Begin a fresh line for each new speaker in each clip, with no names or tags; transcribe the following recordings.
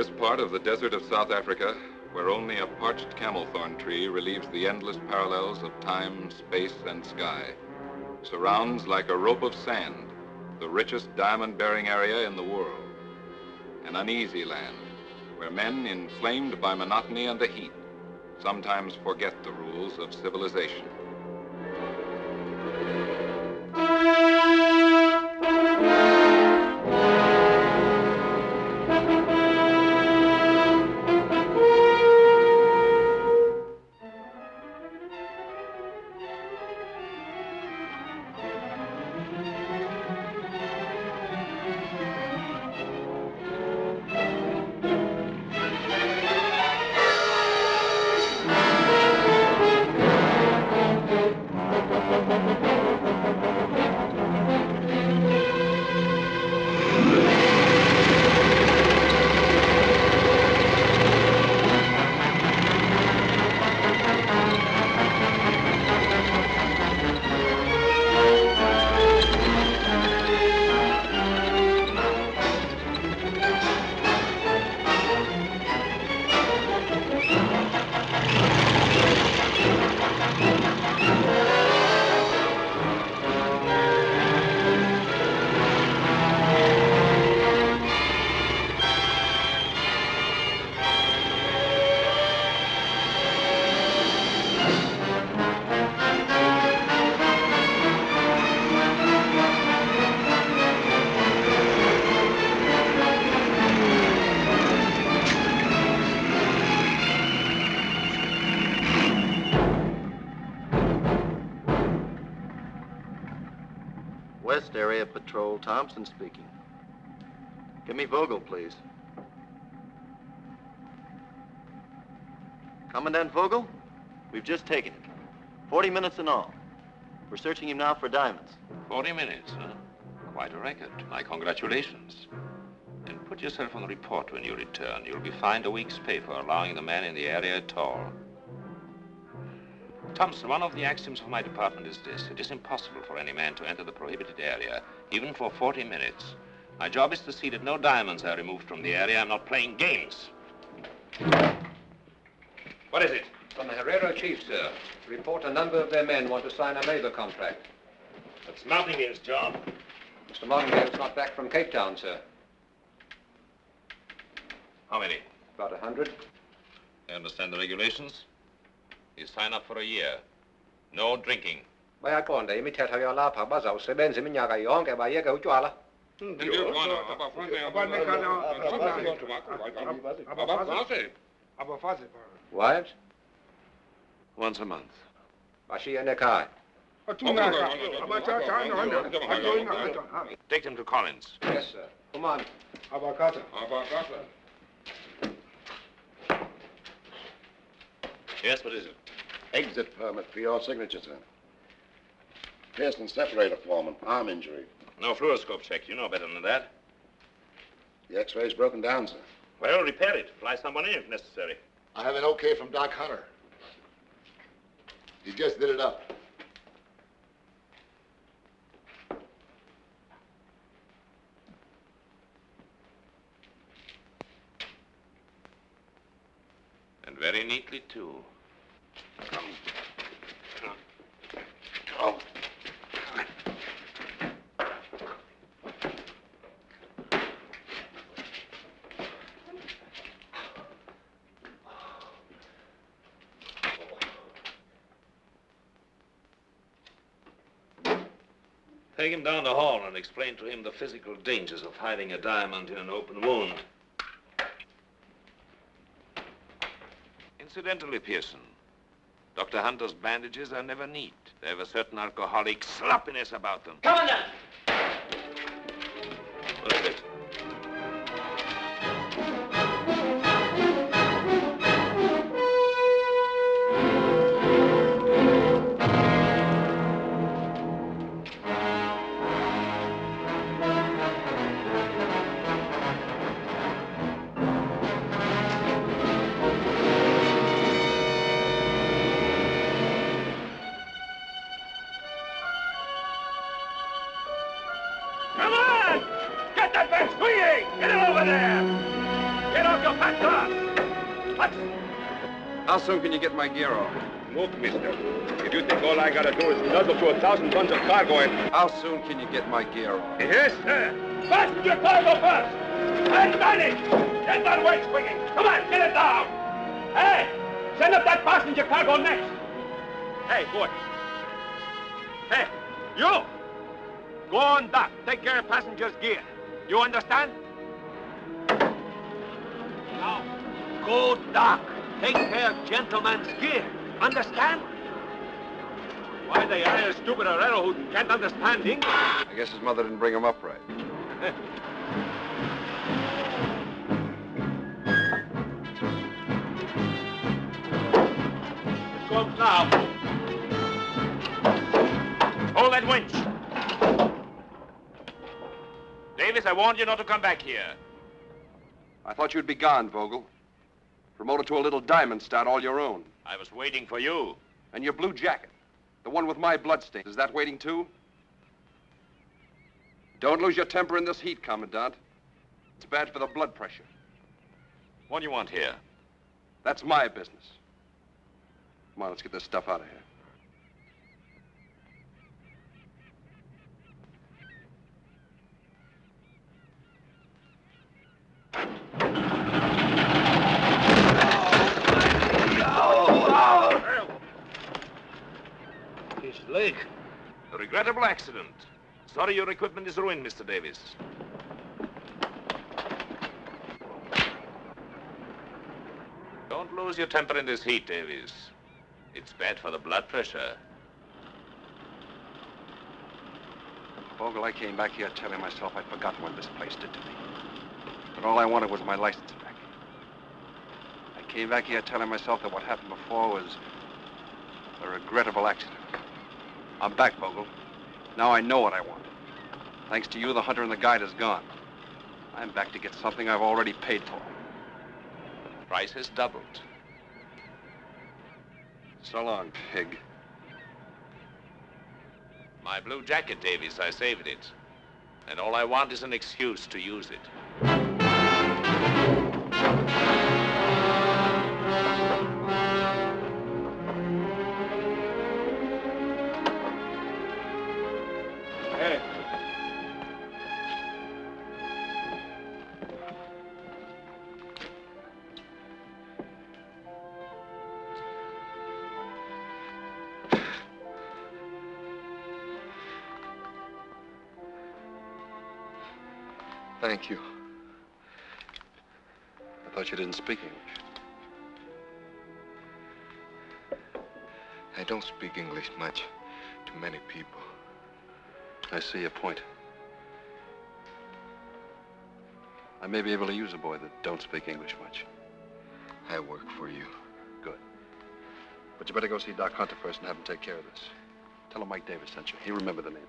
this part of the desert of South Africa, where only a parched camel thorn tree relieves the endless parallels of time, space, and sky, surrounds like a rope of sand the richest diamond-bearing area in the world. An uneasy land where men, inflamed by monotony and the heat, sometimes forget the rules of civilization.
West Area Patrol, Thompson speaking. Give me Vogel, please. Commandant Vogel, we've just taken him. 40 minutes in all. We're searching him now for diamonds.
40 minutes, huh? Quite a record. My congratulations. And put yourself on the report when you return. You'll be fined a week's pay for allowing the man in the area at all. Thompson, one of the axioms of my department is this. It is impossible for any man to enter the prohibited area, even for 40 minutes. My job is to see that no diamonds are removed from the area. I'm not playing games. What is it?
From the Herrera chief, sir. Report a number of their men want to sign a labor contract.
That's Martingale's job.
Mr. Martingale's not back from Cape Town, sir.
How many?
About 100.
I understand the regulations. You sign up for a year. No drinking.
Wives?
Once a month. Take them to Collins.
Yes, sir. Come on.
Yes, what is it?
Exit permit for your signature, sir. Pearson separator foreman, arm injury.
No fluoroscope check. You know better than that.
The x-ray's broken down, sir.
Well, repair it. Fly someone in if necessary.
I have an okay from Doc Hunter. He just did it up.
And very neatly, too. Come.
Oh.
Take him down the hall and explain to him the physical dangers of hiding a diamond in an open wound. Incidentally, Pearson, Dr. Hunter's bandages are never neat. They have a certain alcoholic sloppiness about them.
Commandant!
What is it?
Come on! Get that man swinging! Get him over there! Get off your pants, sir! What?
How soon can you get my gear off?
Look, mister, if you think all I gotta do is nuzzle to 1,000 tons of cargo and...
How soon can you get my gear off?
Yes, sir. Fasten your cargo first! Hey, Johnny! Get that weight swinging! Come on, get it down! Hey! Send up that passenger cargo next! Hey, boy. Hey, you! Go on dock. Take care of passengers' gear. You understand? Now, go dock. Take care of gentlemen's gear. Understand? Why they hire a stupid Herrero who can't understand English?
I guess his mother didn't bring him up right.
It comes now. Hold that winch. Davis, I warned you not to come back here.
I thought you'd be gone, Vogel. Promoted to a little diamond stud all your own.
I was waiting for you.
And your blue jacket, the one with my bloodstains, is that waiting too? Don't lose your temper in this heat, Commandant. It's bad for the blood pressure.
What do you want here?
That's my business. Come on, let's get this stuff out of here.
His leg. A regrettable accident. Sorry your equipment is ruined, Mr. Davis. Don't lose your temper in this heat, Davis. It's bad for the blood pressure.
Vogel, I came back here telling myself I'd forgotten what this place did to me. But all I wanted was my license back. I came back here telling myself that what happened before was a regrettable accident. I'm back, Vogel. Now I know what I want. Thanks to you, the hunter and the guide is gone. I'm back to get something I've already paid for.
Price has doubled.
So long, pig.
My blue jacket, Davis, I saved it. And all I want is an excuse to use it. Hey.
Thank you. I thought you didn't speak English.
I don't speak English much to many people.
I see your point. I may be able to use a boy that don't speak English much.
I work for you.
Good. But you better go see Doc Hunter first and have him take care of this. Tell him Mike Davis sent you. He remembered the name.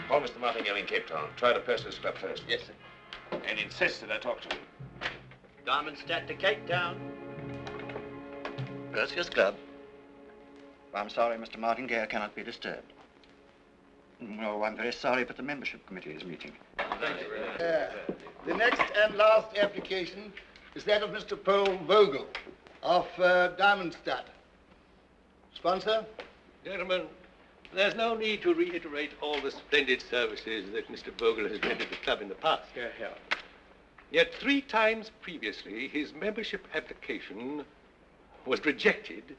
Call Mr. Martingale in Cape Town. Try to press his club first.
Yes, sir.
And insist that I talk to him.
Diamondstadt to Cape Town. Perseus Club. I'm sorry Mr. Martingale cannot be disturbed. No, I'm very sorry, but the membership committee is meeting.
The next and last application is that of Mr. Paul Vogel of Diamondstadt. Sponsor?
Gentlemen, there's no need to reiterate all the splendid services that Mr. Vogel has rendered the club in the past.
Here.
Yet 3 times previously, his membership application was rejected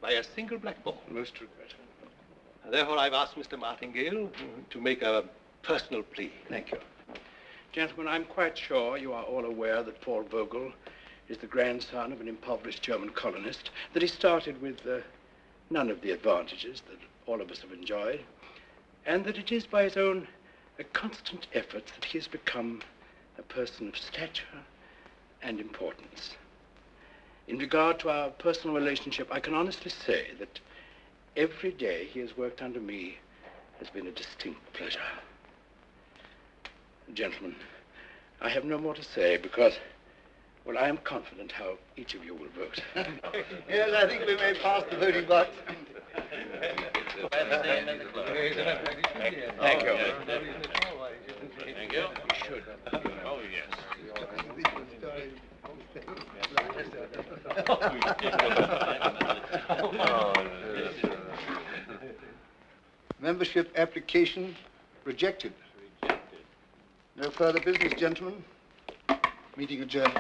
by a single black ball.
Most regrettable.
Therefore, I've asked Mr. Martingale to make a personal plea.
Thank you. Gentlemen, I'm quite sure you are all aware that Paul Vogel is the grandson of an impoverished German colonist, that he started with none of the advantages that all of us have enjoyed, and that it is by his own constant efforts that he has become a person of stature and importance. In regard to our personal relationship, I can honestly say that every day he has worked under me has been a distinct pleasure. Gentlemen, I have no more to say because, well, I am confident how each of you will vote. Yes, I think we may pass the voting box.
Thank you.
you.
We should.
Oh, yes.
Membership application rejected. No further business, gentlemen. Meeting adjourned.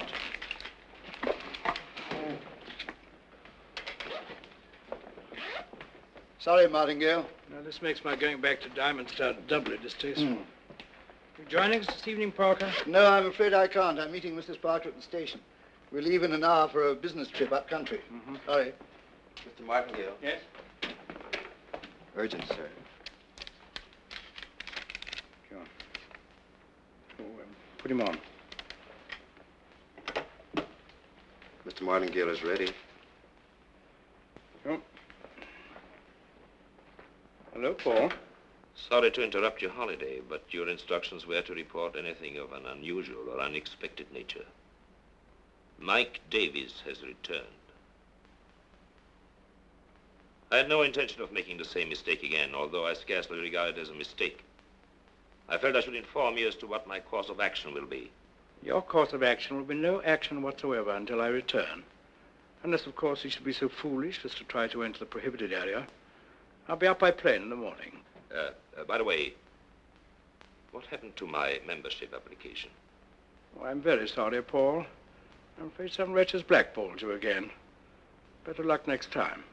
Sorry, Martingale.
Now, this makes my going back to Diamond Star doubly distasteful. You joining us this evening, Parker?
No, I'm afraid I can't. I'm meeting Mrs. Parker at the station. We'll leave in an hour for a business trip up country. Sorry.
Mr. Martingale.
Yes?
Urgent, sir.
Sure. Oh, put him on.
Mr. Martingale is ready.
Oh. Hello, Paul.
Sorry to interrupt your holiday, but your instructions were to report anything of an unusual or unexpected nature. Mike Davies has returned. I had no intention of making the same mistake again, although I scarcely regard it as a mistake. I felt I should inform you as to what my course of action will be.
Your course of action will be no action whatsoever until I return. Unless, of course, you should be so foolish as to try to enter the prohibited area. I'll be up by plane in the morning.
By the way, what happened to my membership application?
Oh, I'm very sorry, Paul. I'm afraid some wretch has blackballed you again. Better luck next time.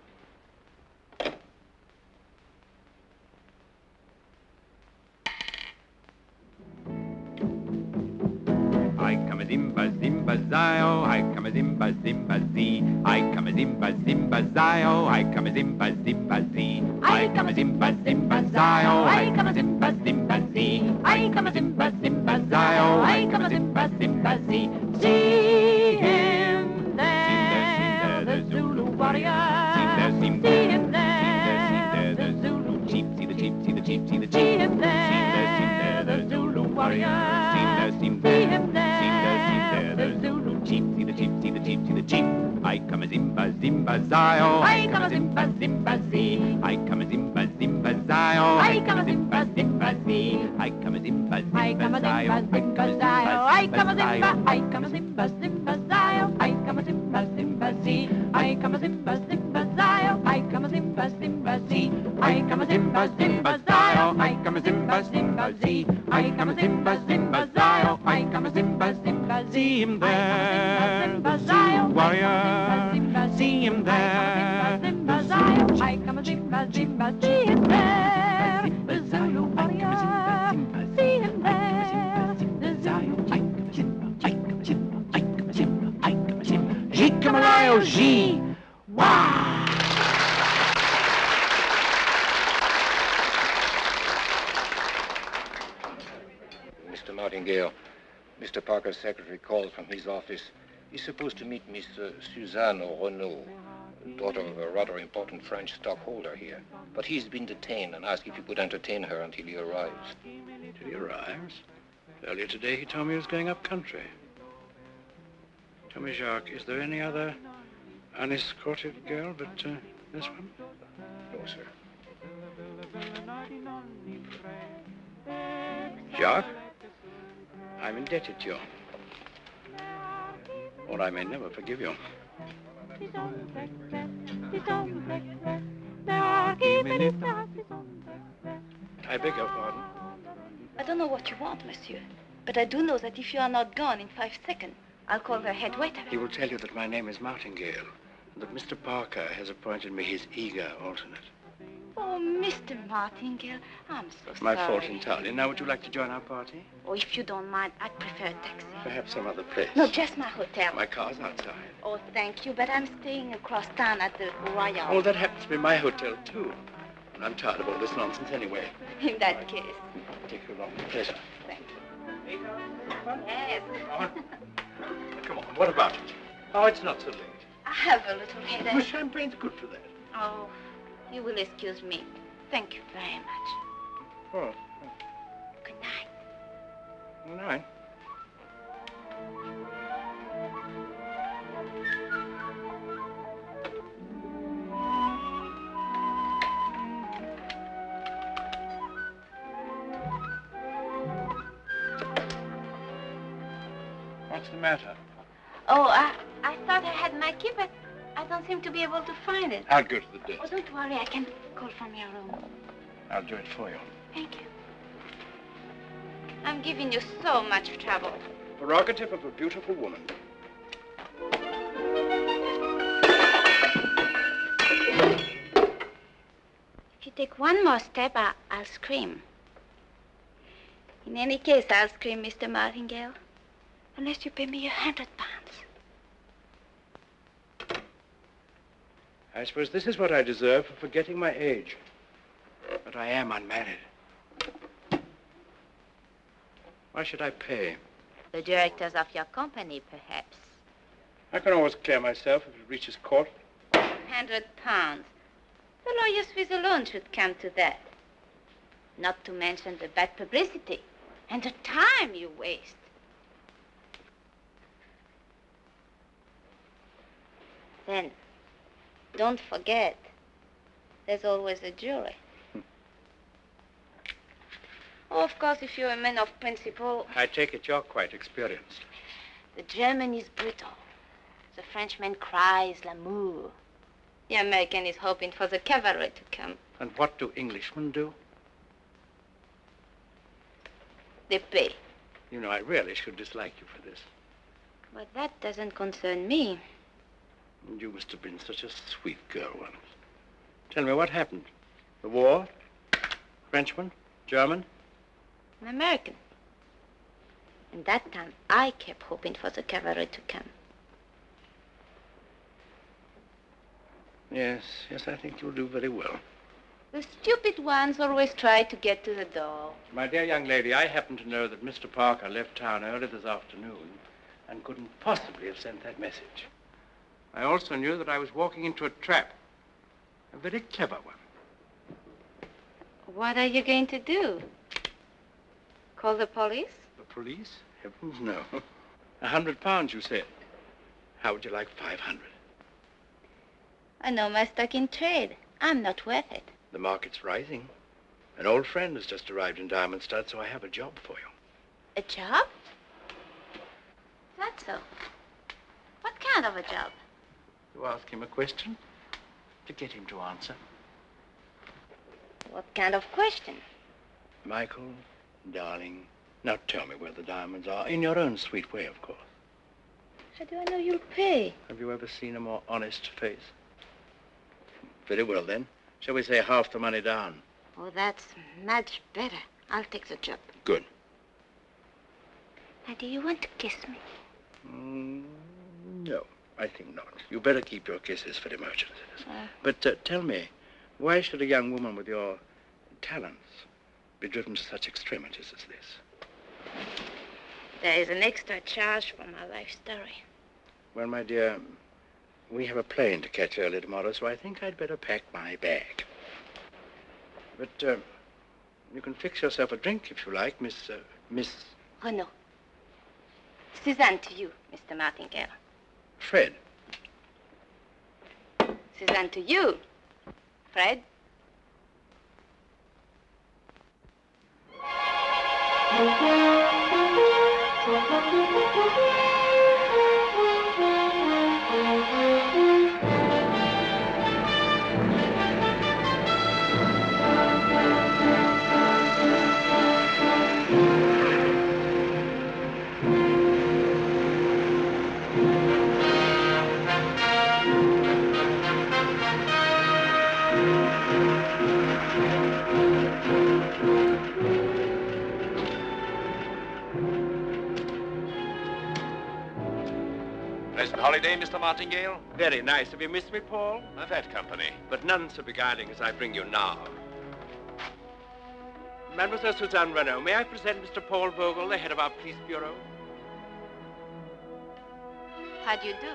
I come a zimba zimba zio, I come a zimba zimba zee, I come a zimba zimba zio, I come a zimba zimba zee, I come a zimba zimba zio, I come a zimba zimba zee, I come a zimba zimba zio, I come a zimba zimba zee. See him there, the Zulu warrior. See him there, the Zulu chief. See the chief, see the chief, see the chief. See him there, the Zulu warrior. See him there, the Zulu chief. See the chief, see the chief, see the chief. I come a zimba zimba zio. I come a zimba zimba zee. I come a zimba zimba zio. I come a zimba zimba zee. I come a zimba zimba zio. I come a zimba, I come a zimba zimba zio. I come a zimba zimba zee. I come a zimba zimba zio. I come a zimba zimba zee. I come a zimba zimba zio. I come a zimba zimba zee. I come a zimba zimba zio. I come a zimba zimba zee. See him there, the Zulu warrior. See him there, the Zulu. I come a zimba zimba. See him there, the Zulu warrior. See him there, the Zulu. I come a zimba, I come a zimba, I come a zimba, I come a zimba. G come a lio, G. Wow.
Mr. Martingale, Mr. Parker's secretary called from his office. He's supposed to meet Miss Suzanne Renaud, daughter of a rather important French stockholder here. But he's been detained and asked if you could entertain her until he arrives.
Till he arrives? Earlier today, he told me he was going up country. Tell me, Jacques, is there any other unescorted girl but this one?
No, sir.
Jacques, I'm indebted to you. Or I may never forgive you. I beg your pardon.
I don't know what you want, monsieur. But I do know that if you are not gone in 5 seconds, I'll call the head waiter.
He will tell you that my name is Martingale, and that Mr. Parker has appointed me his eager alternate.
Oh, Mr. Martingale, I'm so
My
sorry.
fault entirely. Now, would you like to join our party?
Oh, if you don't mind, I'd prefer a taxi.
Perhaps some other place.
No, just my hotel.
My car's outside.
Oh, thank you, but I'm staying across town at the Royal.
Oh, that happens to be my hotel, too. And I'm tired of all this nonsense anyway.
In that case.
Take you along. Pleasure.
Thank you. Yes.
Come on, what about it? Oh, it's not so late.
I have a little headache.
Well, champagne's good for that.
Oh, you will excuse me. Thank you very much.
Oh.
Good night.
Good night. matter?
Oh, I thought I had my key, but I don't seem to be able to find it.
I'll go to the desk.
Oh, don't worry. I can call from your room.
I'll do it for you.
Thank you. I'm giving you so much trouble.
Prerogative of a beautiful woman.
If you take one more step, I'll scream. In any case, I'll scream, Mr. Martingale, unless you pay me £100.
I suppose this is what I deserve for forgetting my age. But I am unmarried. Why should I pay?
The directors of your company, perhaps.
I can always clear myself if it reaches court.
£100. The lawyer's fees alone should come to that. Not to mention the bad publicity and the time you waste. Then, don't forget, there's always a jury. Oh, of course, if you're a man of principle...
I take it you're quite experienced.
The German is brutal. The Frenchman cries l'amour. The American is hoping for the cavalry to come.
And what do Englishmen do?
They pay.
You know, I really should dislike you for this.
But that doesn't concern me.
You must have been such a sweet girl once. Tell me, what happened? The war? Frenchman? German?
An American. And that time, I kept hoping for the cavalry to come.
Yes, I think you'll do very well.
The stupid ones always try to get to the door.
My dear young lady, I happen to know that Mr. Parker left town early this afternoon and couldn't possibly have sent that message. I also knew that I was walking into a trap. A very clever one.
What are you going to do? Call the police?
The police? Heavens, no. £100, you said. How would you like 500?
I know my stock in trade. I'm not worth it.
The market's rising. An old friend has just arrived in Diamond Stud, so I have a job for you.
A job? That's so. What kind of a job?
You ask him a question to get him to answer.
What kind of question?
Michael, darling, now tell me where the diamonds are. In your own sweet way, of course.
How do I know you'll pay?
Have you ever seen a more honest face? Very well, then. Shall we say half the money down?
Oh, that's much better. I'll take the job.
Good.
Now, do you want to kiss me?
No, I think not. You better keep your kisses for emergencies. But tell me, why should a young woman with your talents be driven to such extremities as this?
There is an extra charge for my life story.
Well, my dear, we have a plane to catch early tomorrow, so I think I'd better pack my bag. But you can fix yourself a drink if you like, Miss...
Renaud. Suzanne to you, Mr. Martingale.
Fred.
Suzanne to you, Fred.
Pleasant holiday, Mr. Martingale?
Very nice. Have you missed me, Paul?
I've had company.
But none so beguiling as I bring you now. Mademoiselle Suzanne Renaud, may I present Mr. Paul Vogel, the head of our police bureau?
How do you do?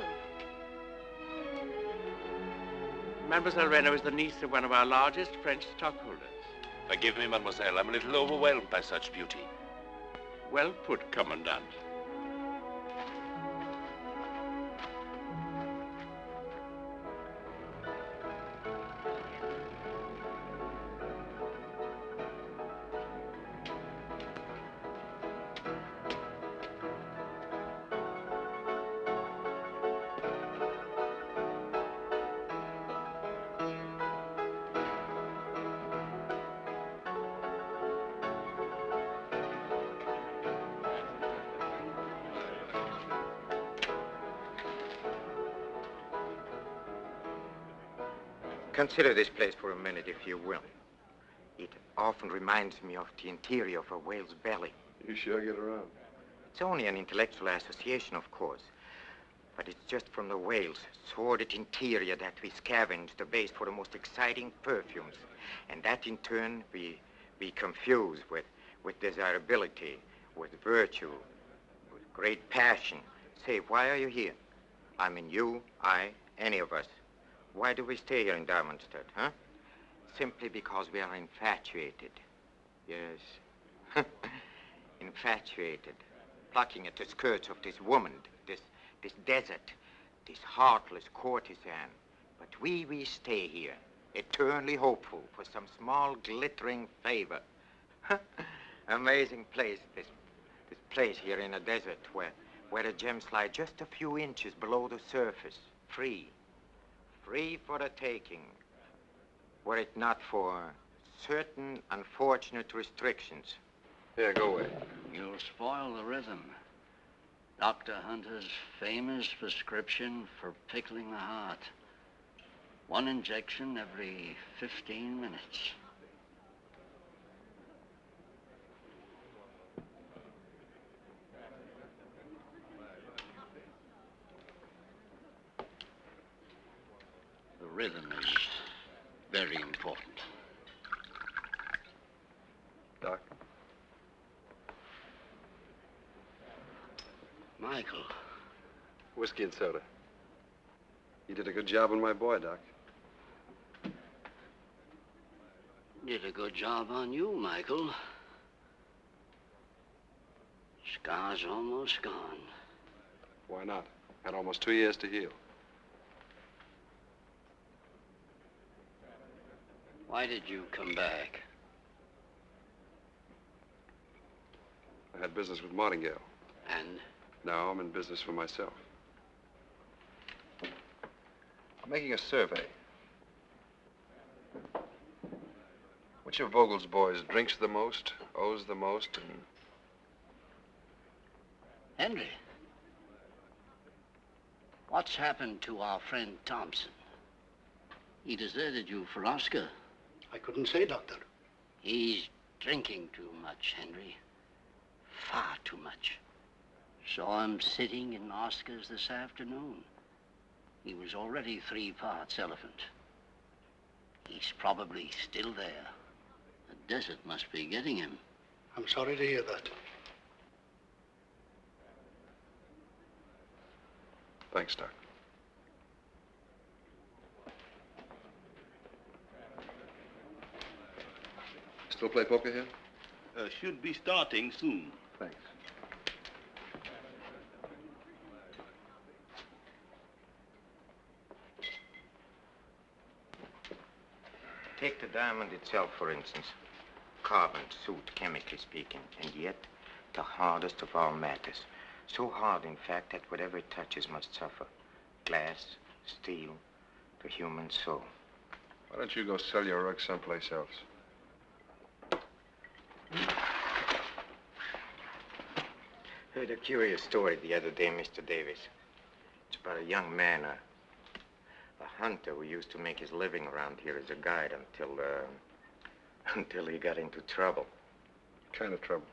Mademoiselle Renaud is the niece of one of our largest French stockholders.
Forgive me, mademoiselle. I'm a little overwhelmed by such beauty.
Well put, Commandant.
Consider this place for a minute, if you will. It often reminds me of the interior of a whale's belly.
You sure get around.
It's only an intellectual association, of course. But it's just from the whale's sordid interior that we scavenge the base for the most exciting perfumes. And that, in turn, we confuse with desirability, with virtue, with great passion. Say, why are you here? I mean, you, I, any of us. Why do we stay here in Darmstadt, huh? Simply because we are infatuated. Yes. Infatuated. Plucking at the skirts of this woman, this desert, this heartless courtesan. But we stay here, eternally hopeful for some small glittering favor. Amazing place, this place here in a desert where the gems lie just a few inches below the surface, free for the taking, were it not for certain unfortunate restrictions.
Here, go away.
You'll spoil the rhythm. Dr. Hunter's famous prescription for pickling the heart. 1 injection every 15 minutes. The rhythm is very important.
Doc?
Michael.
Whiskey and soda. You did a good job on my boy, Doc.
Did a good job on you, Michael. Scar's almost gone.
Why not? Had almost 2 years to heal.
Why did you come back?
I had business with Martingale.
And?
Now I'm in business for myself. I'm making a survey. Which of Vogel's boys drinks the most, owes the most, and...
Henry, what's happened to our friend Thompson? He deserted you for Oscar.
I couldn't say, Doctor.
He's drinking too much, Henry. Far too much. Saw him sitting in Oscar's this afternoon. He was already 3 parts elephant. He's probably still there. The desert must be getting him.
I'm sorry to hear that.
Thanks, Doc. Still play poker here?
Should be starting soon.
Thanks.
Take the diamond itself, for instance. Carbon, suit, chemically speaking, and yet the hardest of all matters. So hard, in fact, that whatever it touches must suffer. Glass, steel, the human soul.
Why don't you go sell your rug someplace else?
Heard a curious story the other day, Mr. Davis. It's about a young man, a hunter who used to make his living around here as a guide until he got into trouble.
What kind of trouble?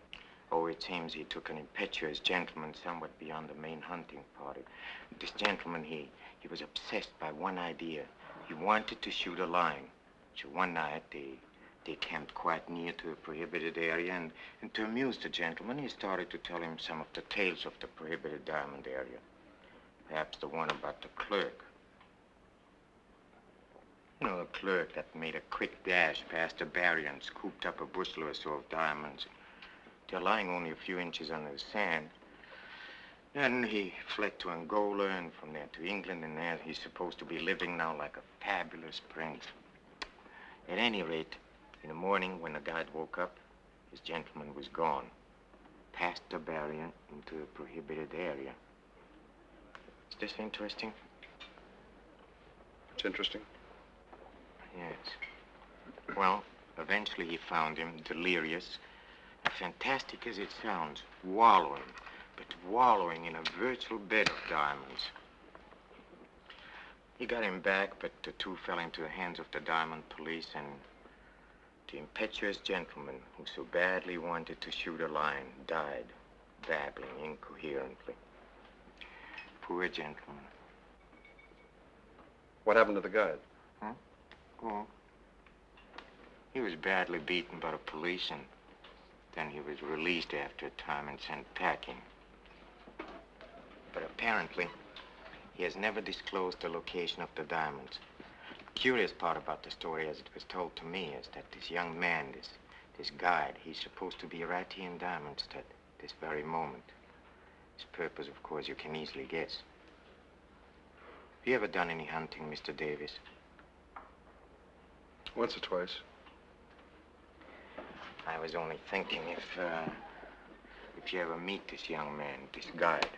Oh, it seems he took an impetuous gentleman somewhat beyond the main hunting party. This gentleman, he was obsessed by one idea. He wanted to shoot a lion. So one night, they camped quite near to a prohibited area, and to amuse the gentleman, he started to tell him some of the tales of the prohibited diamond area. Perhaps the one about the clerk. You know, the clerk that made a quick dash past the barrier and scooped up a bushel or so of diamonds. They're lying only a few inches under the sand. Then he fled to Angola, and from there to England, and there he's supposed to be living now like a fabulous prince. At any rate, in the morning when the guide woke up, his gentleman was gone. Past the barrier into the prohibited area. Is this interesting?
It's interesting.
Yes. Well, eventually he found him, delirious, fantastic as it sounds, wallowing in a virtual bed of diamonds. He got him back, but the two fell into the hands of the diamond police, and the impetuous gentleman who so badly wanted to shoot a lion died, babbling incoherently. Poor gentleman.
What happened to the guide?
Huh? Oh. He was badly beaten by the police, and then he was released after a time and sent packing. But apparently, he has never disclosed the location of the diamonds. The curious part about the story, as it was told to me, is that this young man, this guide, he's supposed to be right here in Diamondstead this very moment. His purpose, of course, you can easily guess. Have you ever done any hunting, Mr. Davis?
Once or twice.
I was only thinking if you ever meet this young man, this guide,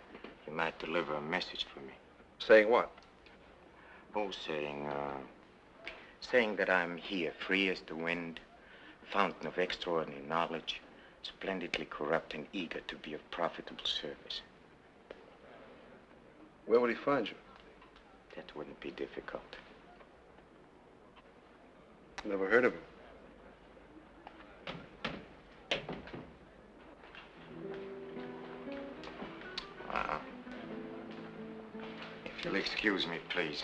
you might deliver a message for me.
Saying what?
Oh, saying that I'm here, free as the wind, fountain of extraordinary knowledge, splendidly corrupt and eager to be of profitable service.
Where would he find you?
That wouldn't be difficult.
Never heard of him.
If you'll excuse me, please.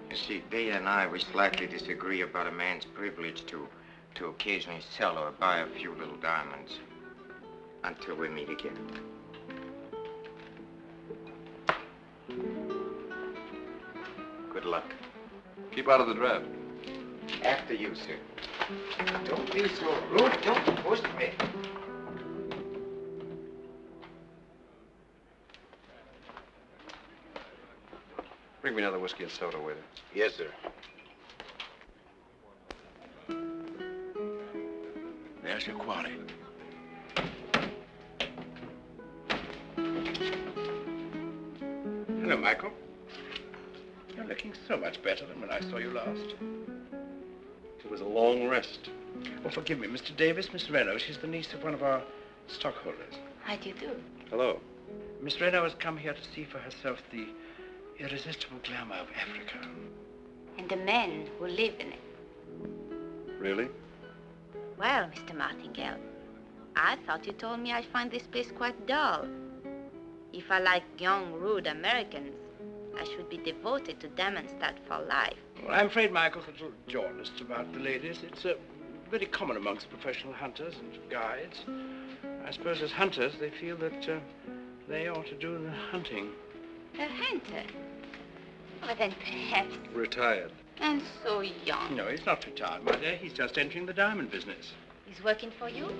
You see, Day and I, we slightly disagree about a man's privilege to occasionally sell or buy a few little diamonds. Until we meet again. Good luck.
Keep out of the draft.
After you, sir. Don't be so rude. Don't push me.
Bring me another whiskey and soda, waiter.
Yes, sir.
There's your quality. Hello, Michael. You're looking so much better than when I saw you last.
It was a long rest.
Oh, forgive me, Mr. Davis, Miss Renaud. She's the niece of one of our stockholders.
How do you do?
Hello.
Miss Renaud has come here to see for herself the irresistible glamour of Africa.
And the men who live in it.
Really?
Well, Mr. Martingale, I thought you told me I find this place quite dull. If I like young, rude Americans, I should be devoted to Diamondstead for life.
Well, I'm afraid Michael's a little jaundiced about the ladies. It's very common amongst professional hunters and guides. I suppose as hunters, they feel that they ought to do the hunting.
A hunter? Oh, then perhaps.
Retired.
And so young.
No, he's not retired, my dear. He's just entering the diamond business.
He's working for you?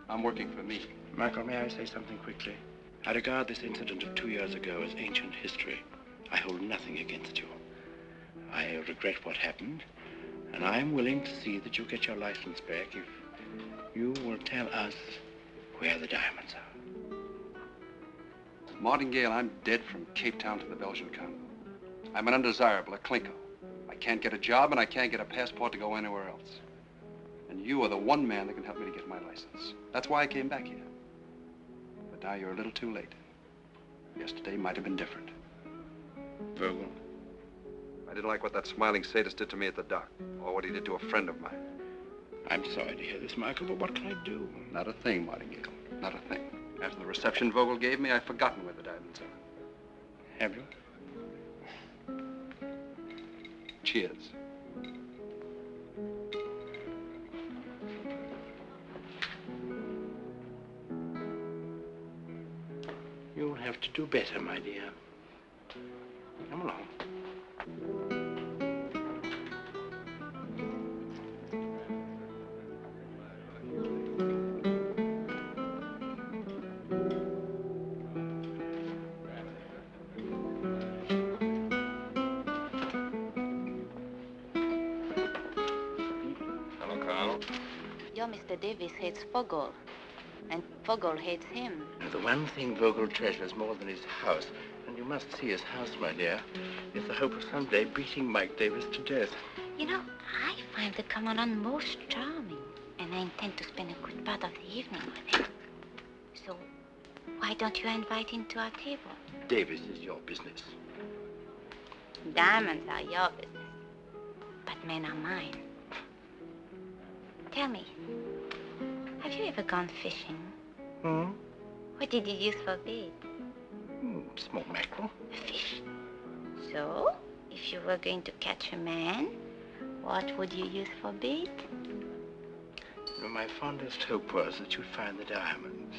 I'm working for me.
Michael, may I say something quickly? I regard this incident of 2 years ago as ancient history. I hold nothing against you. I regret what happened, and I'm willing to see that you get your license back if you will tell us where the diamonds are.
Martingale, I'm dead from Cape Town to the Belgian Congo. I'm an undesirable, a clinko. I can't get a job, and I can't get a passport to go anywhere else. And you are the one man that can help me to get my license. That's why I came back here. But now you're a little too late. Yesterday might have been different.
Vogel?
I didn't like what that smiling sadist did to me at the dock, or what he did to a friend of mine.
I'm sorry to hear this, Michael, but what can I do?
Not a thing, Martingale. Not a thing. After the reception Vogel gave me, I've forgotten where the diamonds are.
Have you?
Cheers.
You'll have to do better, my dear. Come along.
Hello, Carl.
Your Mr. Davis hates Vogel, and Vogel hates him.
The one thing Vogel treasures more than his house, and you must see his house, my dear, is the hope of someday beating Mike Davis to death.
You know, I find the Commandant most charming, and I intend to spend a good part of the evening with him. So, Why don't you invite him to our table?
Davis is your business.
Diamonds are your business, but men are mine. Tell me, have you ever gone fishing?
Hmm?
What did you use for bait?
Small mackerel.
Fish. So, if you were going to catch a man, what would you use for bait?
My fondest hope was that you'd find the diamonds.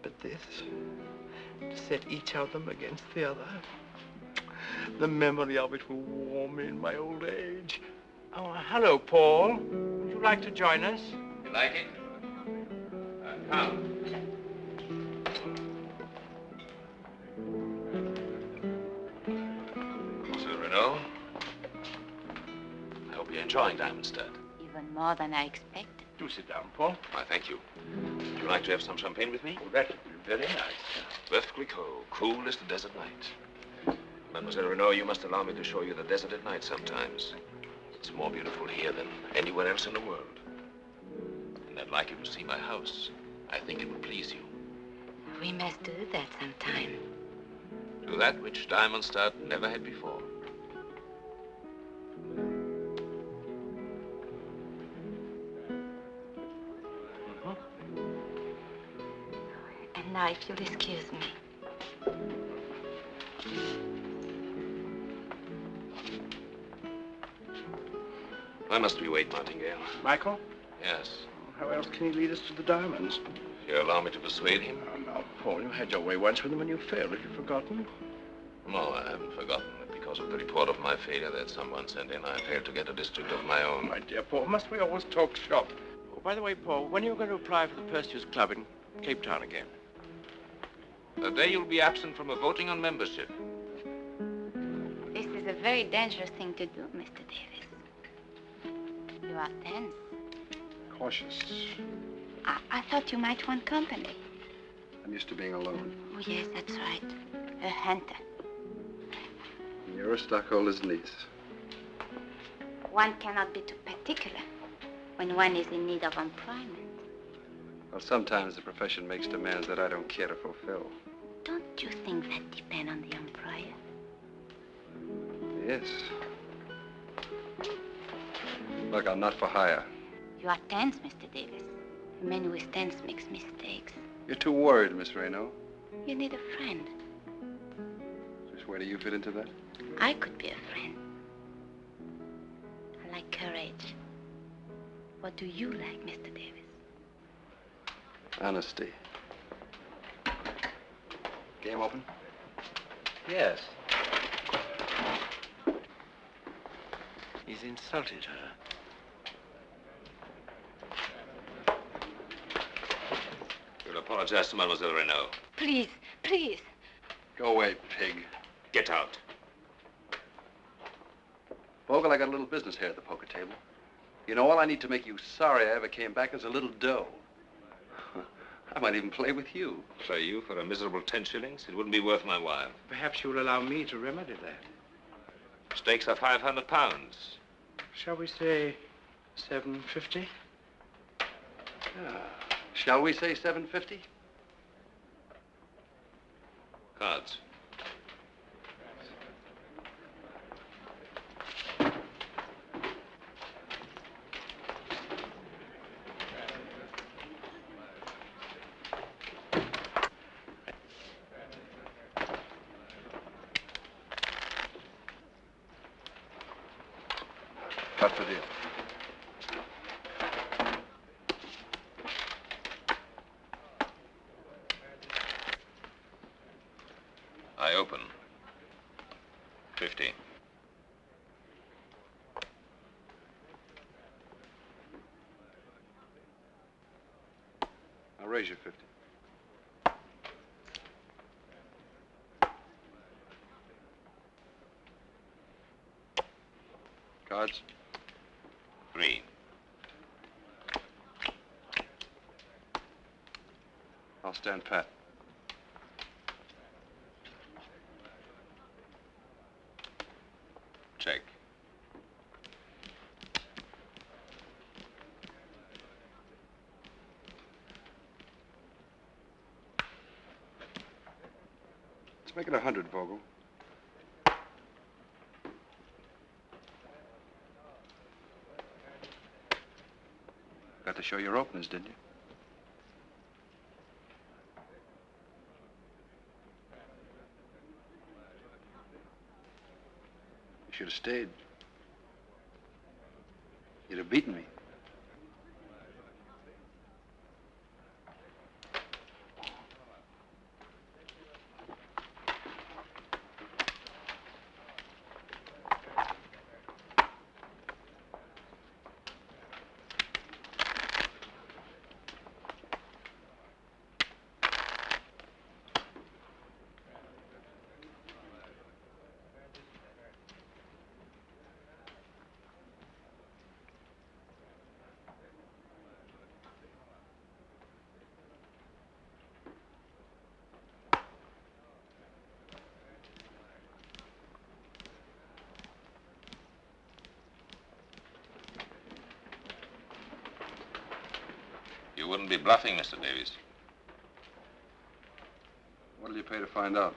But this, to set each of them against the other, the memory of it will warm me in my old age. Oh, hello, Paul. Would you like to join us?
You like it? Come. Monsieur Renaud, I hope you're enjoying Diamondstead.
Even more than I expected.
Do sit down, Paul.
Why, thank you. Would you like to have some champagne with me?
Oh, that would be very nice.
Bœuf Clicquot, cool as the desert night. Mademoiselle Renaud, you must allow me to show you the desert at night sometimes. It's more beautiful here than anywhere else in the world. And I'd like you to see my house. I think it would please you.
We must do that sometime.
Do that which Diamondstead never had before.
And now, if you'll excuse me.
Why must we wait, Martingale?
Michael?
Yes.
How else can he lead us to the diamonds?
If you allow me to persuade him?
Oh, no, Paul, you had your way once with them and you failed. Have you forgotten?
No, I haven't forgotten that because of the report of my failure that someone sent in, I failed to get a district of my own.
My dear Paul, must we always talk shop? Oh, by the way, Paul, when are you going to apply for the Perseus Club in Cape Town again?
The day you'll be absent from a voting on membership.
This is a very dangerous thing to do, Mr. Davis. You are tense.
Cautious.
I thought you might want company.
I'm used to being alone.
Oh, yes, that's right. A hunter.
You're a stockholder's niece.
One cannot be too particular when one is in need of employment.
Well, sometimes the profession makes demands that I don't care to fulfill.
Don't you think that depends on the employer?
Yes. Look, I'm not for hire.
You are tense, Mr. Davis. A man who is tense makes mistakes.
You're too worried, Miss Renaud.
You need a friend.
Just where do you fit into that?
I could be a friend. I like courage. What do you like, Mr. Davis?
Honesty. Game open?
Yes. He's insulted her.
You'll apologize to Mademoiselle Renaud.
Please, please.
Go away, pig.
Get out.
Vogel, I got a little business here at the poker table. You know, all I need to make you sorry I ever came back is a little dough. I might even play with you.
Play you for a miserable 10 shillings? It wouldn't be worth my while.
Perhaps you will allow me to remedy that.
Stakes are £500.
Shall we say 750?
Shall we say 750?
Cards.
Cut the deal.
I open. 50.
I'll raise you 50. Cards?
3.
I'll stand pat.
Check.
Let's make it 100, Vogel. Got to show your openers, didn't you? You should have stayed. You'd have beaten me.
You wouldn't be bluffing, Mr. Davies.
What'll you pay to find out?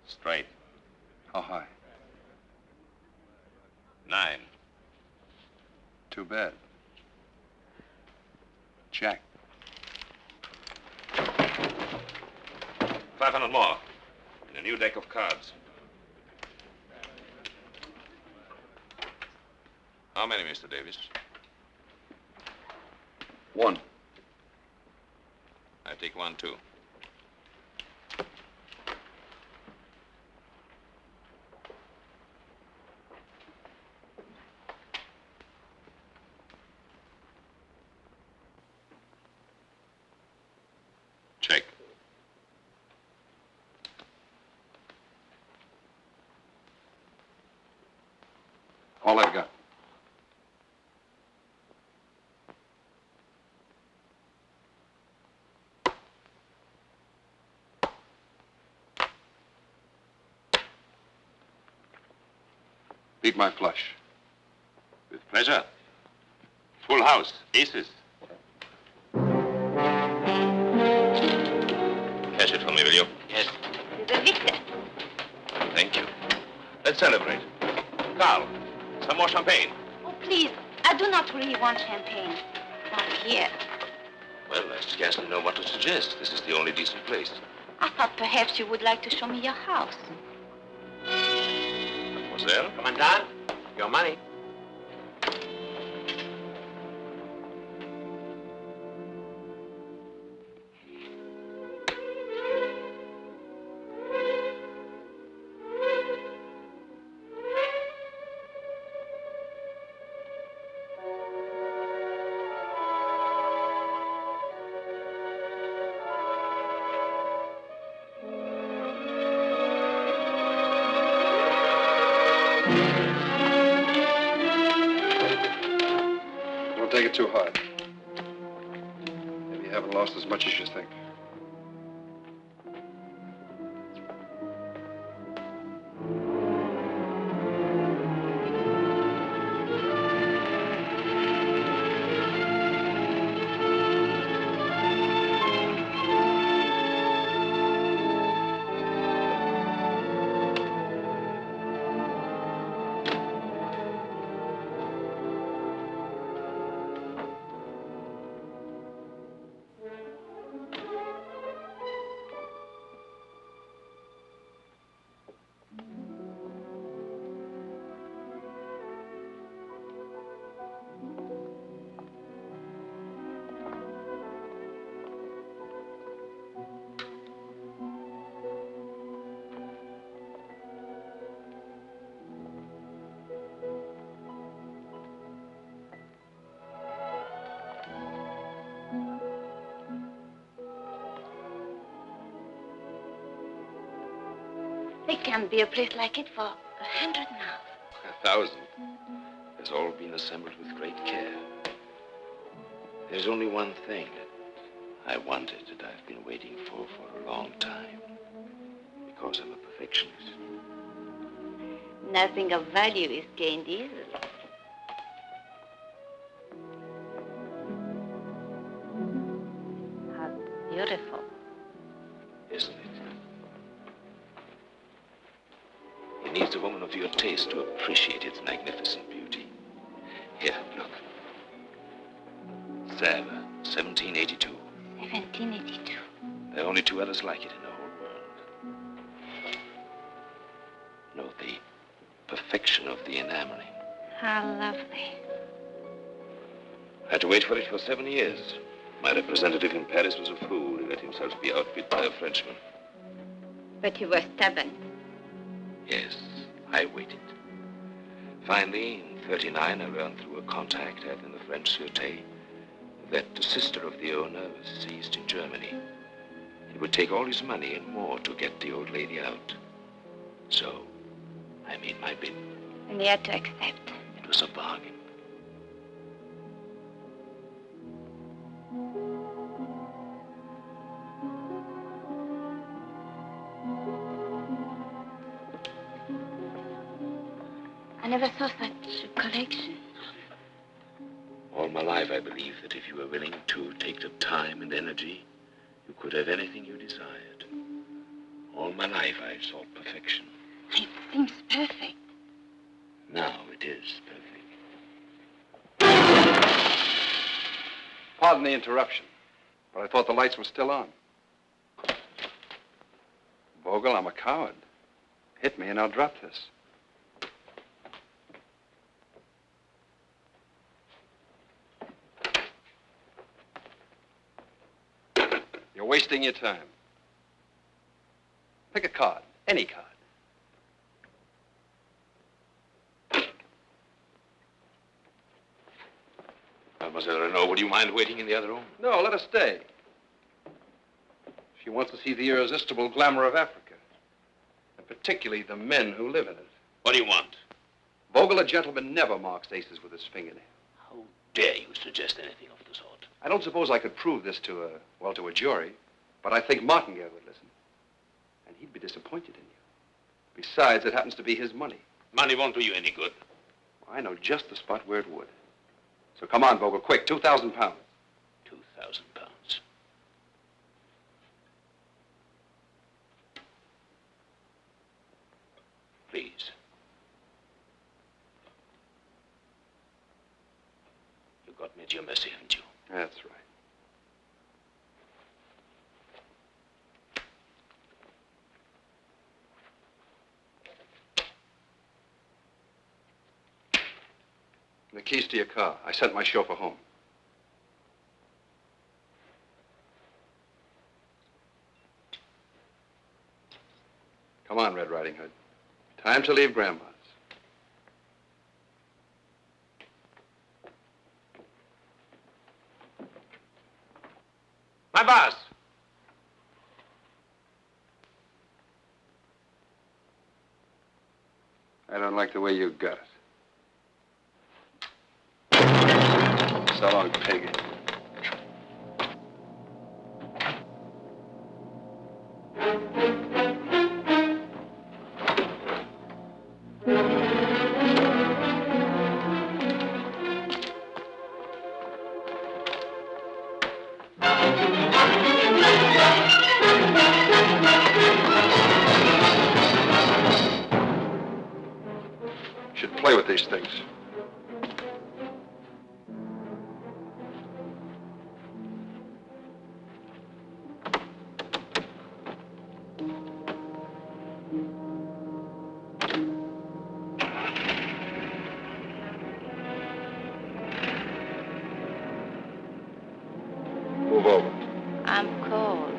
Straight.
How high?
9.
Too bad. Jack.
500 more. And a new deck of cards. How many, Mr. Davies?
1.
I take 1, too. Check.
All I've got. Beat my flush.
With pleasure. Full house. Aces. Cash it for me, will you?
Yes. The victor.
Thank you. Let's celebrate. Carl, some more champagne.
Oh, please. I do not really want champagne. Not here.
Well, I scarcely know what to suggest. This is the only decent place.
I thought perhaps you would like to show me your house.
Mademoiselle?
Commandant, your money.
Take it too hard. Maybe you haven't lost as much as you think.
There can't be a place like it for 100 now.
1,000. It's all been assembled with great care. There's only one thing that I wanted that I've been waiting for a long time. Because I'm a perfectionist.
Nothing of value is gained easily. How beautiful.
Isn't it? It needs a woman of your taste to appreciate its magnificent beauty. Here, look. Sèvres, 1782.
1782.
There are only 2 others like it in the whole world. Note the perfection of the enameling.
How lovely.
I had to wait for it for 7 years. My representative in Paris was a fool. He let himself be outbid by a Frenchman.
But you were stubborn.
Yes, I waited. Finally, in 39, I learned through a contact in the French Sûreté that the sister of the owner was seized in Germany. It would take all his money and more to get the old lady out. So, I made my bid.
And you had to accept.
It was a bargain.
I never saw such a collection.
All my life, I believed that if you were willing to take the time and energy, you could have anything you desired. All my life, I sought perfection.
It seems perfect.
Now it is perfect.
Pardon the interruption, but I thought the lights were still on. Vogel, I'm a coward. Hit me and I'll drop this. You're wasting your time. Pick a card, any card.
Mademoiselle Renaud, would you mind waiting in the other room?
No, let her stay. She wants to see the irresistible glamour of Africa, and particularly the men who live in it.
What do you want?
Vogel, a gentleman, never marks aces with his fingernail.
How dare you suggest anything of the sort?
I don't suppose I could prove this to a jury, but I think Martingale would listen. And he'd be disappointed in you. Besides, it happens to be his money.
Money won't do you any good.
I know just the spot where it would. So come on, Vogel, quick, 2,000 pounds.
2,000 pounds. Please. You got me at your mercy, haven't you?
That's right. The keys to your car. I sent my chauffeur home. Come on, Red Riding Hood. Time to leave Grandma's.
My boss!
I don't like the way you got it. So long, pig. Should play with these things. Move over.
I'm cold.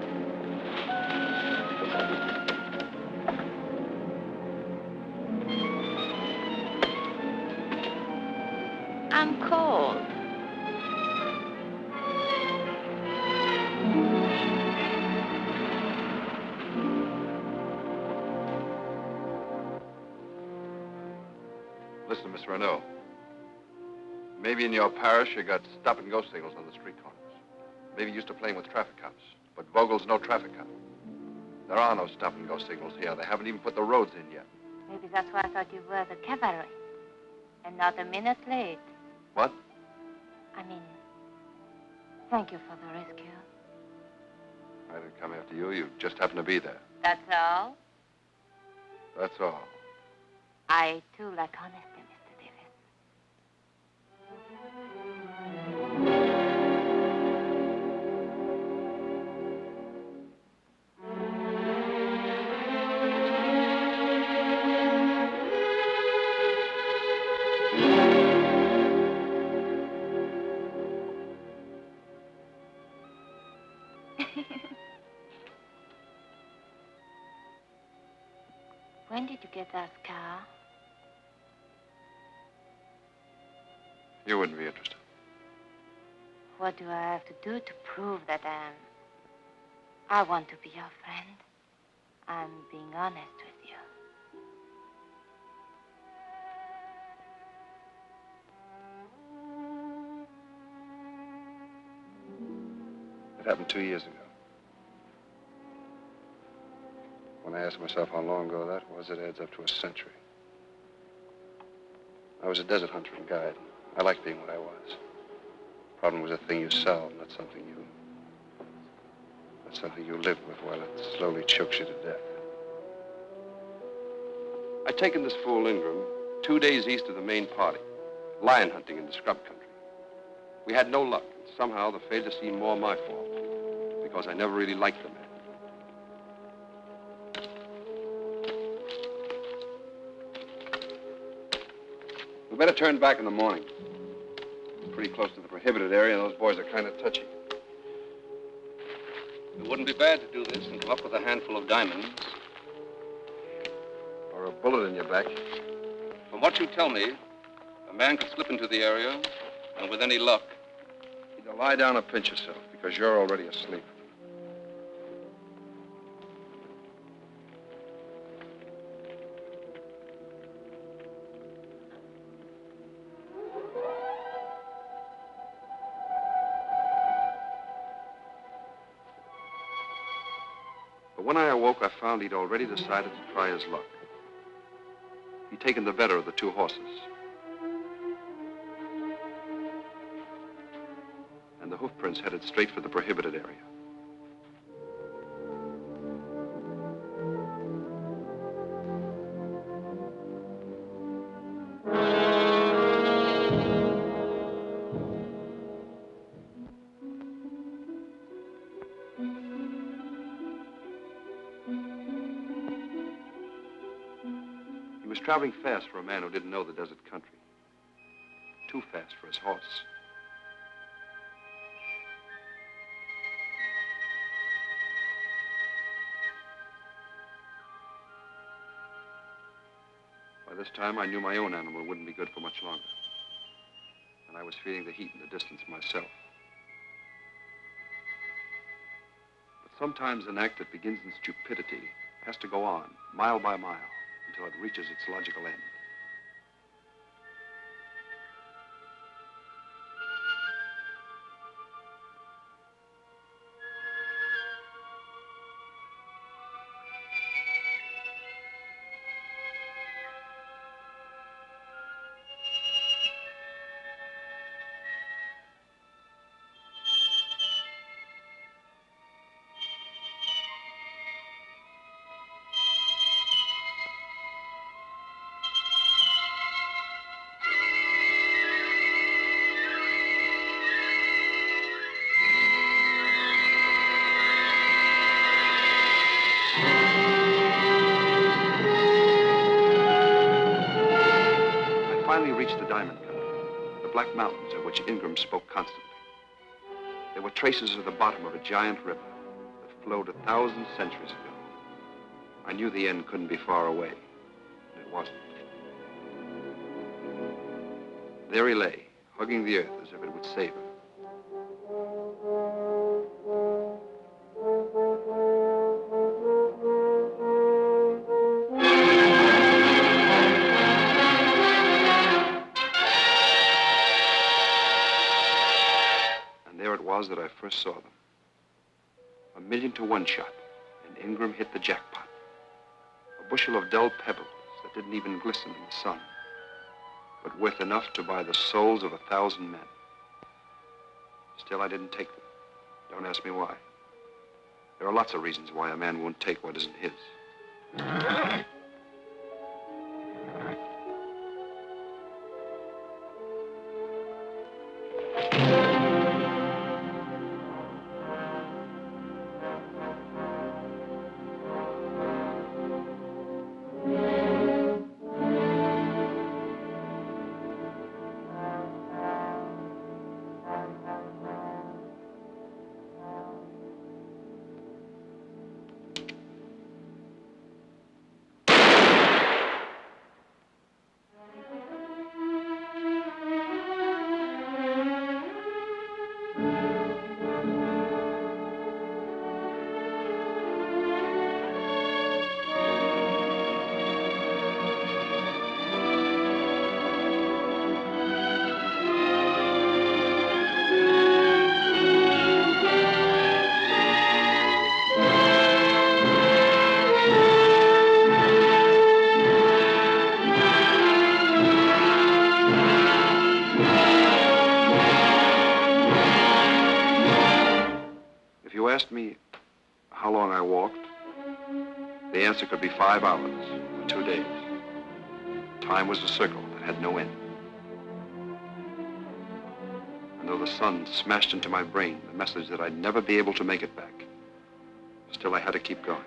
I'm cold.
Listen, Miss Renaud. Maybe in your parish you got stop-and-go signals on the street corners. Maybe used to playing with traffic cops. But Vogel's no traffic cop. There are no stop-and-go signals here. They haven't even put the roads in yet.
Maybe that's why I thought you were the cavalry. And not a minute late.
What?
I mean, thank you for the rescue.
I didn't come after you. You just happened to be there.
That's all?
That's all.
I, too, like honesty, Mr. Davis. When did you get that scar?
You wouldn't be interested.
What do I have to do to prove that I want to be your friend? I'm being honest with you.
It happened 2 years ago. When I asked myself how long ago that was, it adds up to a century. I was a desert hunter and guide. I liked being what I was. Problem was a thing you solve, not something you live with while it slowly chokes you to death. I'd taken this fool Ingram 2 days east of the main party, lion hunting in the scrub country. We had no luck, and somehow the failure seemed more my fault, because I never really liked the man. We better turn back in the morning. Pretty close to the prohibited area, and those boys are kind of touchy.
It wouldn't be bad to do this and come up with a handful of diamonds.
Or a bullet in your back.
From what you tell me, a man could slip into the area, and with any luck...
Either lie down or pinch yourself, because you're already asleep. When I awoke, I found he'd already decided to try his luck. He'd taken the better of the 2 horses. And the hoof prints headed straight for the prohibited area. Traveling fast for a man who didn't know the desert country. Too fast for his horse. By this time, I knew my own animal wouldn't be good for much longer. And I was feeling the heat in the distance myself. But sometimes an act that begins in stupidity has to go on, mile by mile, until it reaches its logical end. Reached the diamond country, the black mountains of which Ingram spoke constantly. There were traces of the bottom of a giant river that flowed 1,000 centuries ago. I knew the end couldn't be far away, and it wasn't. There he lay, hugging the earth as if it would save him. was that I first saw them. 1,000,000 to 1 shot, and Ingram hit the jackpot. A bushel of dull pebbles that didn't even glisten in the sun, but worth enough to buy the souls of 1,000 men. Still, I didn't take them. Don't ask me why. There are lots of reasons why a man won't take what isn't his. Asked me how long I walked, the answer could be 5 hours or 2 days. Time was a circle that had no end. And though the sun smashed into my brain the message that I'd never be able to make it back, still I had to keep going.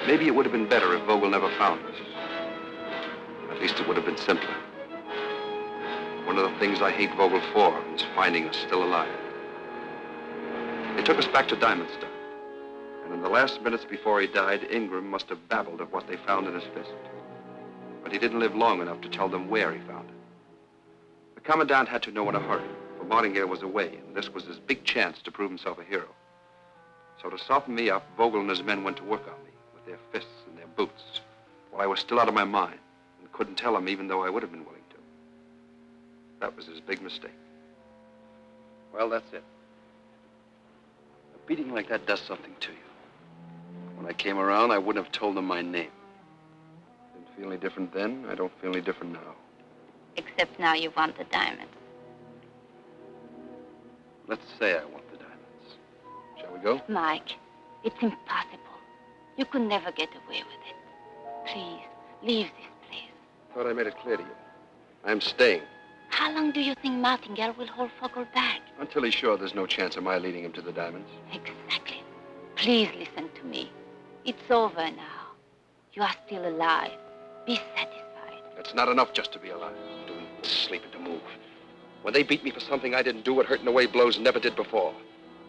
Maybe it would have been better if Vogel never found us. At least it would have been simpler. One of the things I hate Vogel for is finding us still alive. They took us back to Diamond Star, and in the last minutes before he died, Ingram must have babbled of what they found in his fist. But he didn't live long enough to tell them where he found it. The commandant had to know in a hurry, for Martingale was away, and this was his big chance to prove himself a hero. So to soften me up, Vogel and his men went to work on me, their fists and their boots, while I was still out of my mind and couldn't tell him even though I would have been willing to. That was his big mistake. Well, that's it. A beating like that does something to you. When I came around, I wouldn't have told them my name. Didn't feel any different then. I don't feel any different now.
Except now you want the diamonds.
Let's say I want the diamonds. Shall we go?
Mike, it's impossible. You could never get away with it. Please, leave this place.
Thought I made it clear to you. I'm staying.
How long do you think Martingale will hold Vogel back?
Until he's sure there's no chance of my leading him to the diamonds.
Exactly. Please listen to me. It's over now. You are still alive. Be satisfied.
It's not enough just to be alive. Doing sleeping to move. When they beat me for something I didn't do, it hurt in a way blows never did before.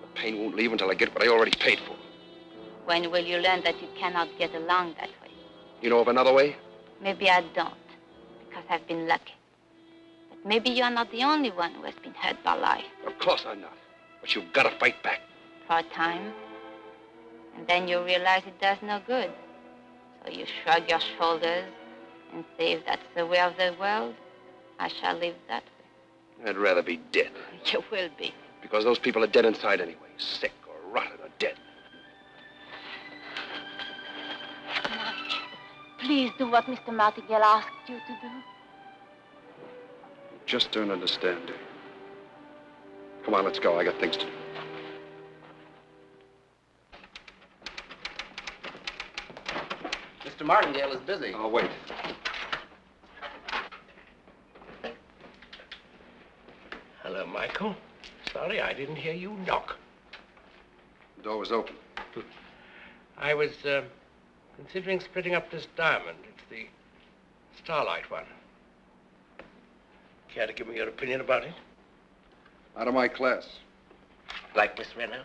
The pain won't leave until I get what I already paid for.
When will you learn that you cannot get along that way?
You know of another way?
Maybe I don't, because I've been lucky. But maybe you are not the only one who has been hurt by life.
Of course I'm not. But you've got to fight back.
For a time. And then you realize it does no good. So you shrug your shoulders and say, if that's the way of the world, I shall live that way.
I'd rather be dead.
You will be.
Because those people are dead inside anyway. Sick or rotten or dead.
Mike, please do what Mr. Martingale asked you to do.
You just don't understand, do you? Come on, let's go. I got things to do.
Mr. Martingale is busy.
Oh, wait.
Hello, Michael. Sorry I didn't hear you knock.
The door was open.
I was Considering splitting up this diamond, it's the starlight one. Care to give me your opinion about it?
Out of my class.
Like Miss Renaud?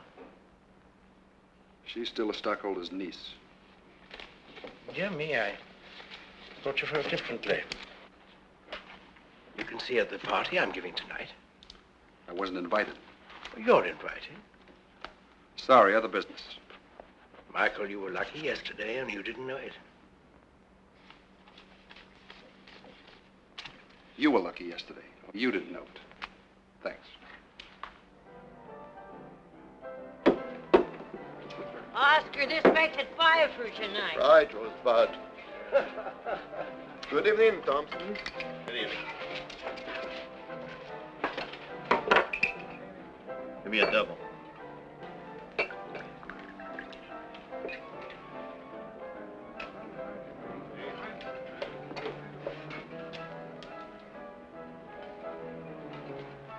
She's still a stockholder's niece.
Dear me, I thought you felt differently. You can see her at the party I'm giving tonight.
I wasn't invited.
You're invited.
Sorry, other business.
Michael, you were lucky yesterday and you didn't know it.
You were lucky yesterday. You didn't know it. Thanks.
Oscar, this makes it 5 for tonight.
Right, Rosebud. Good evening, Thompson.
Good evening. Give me a double.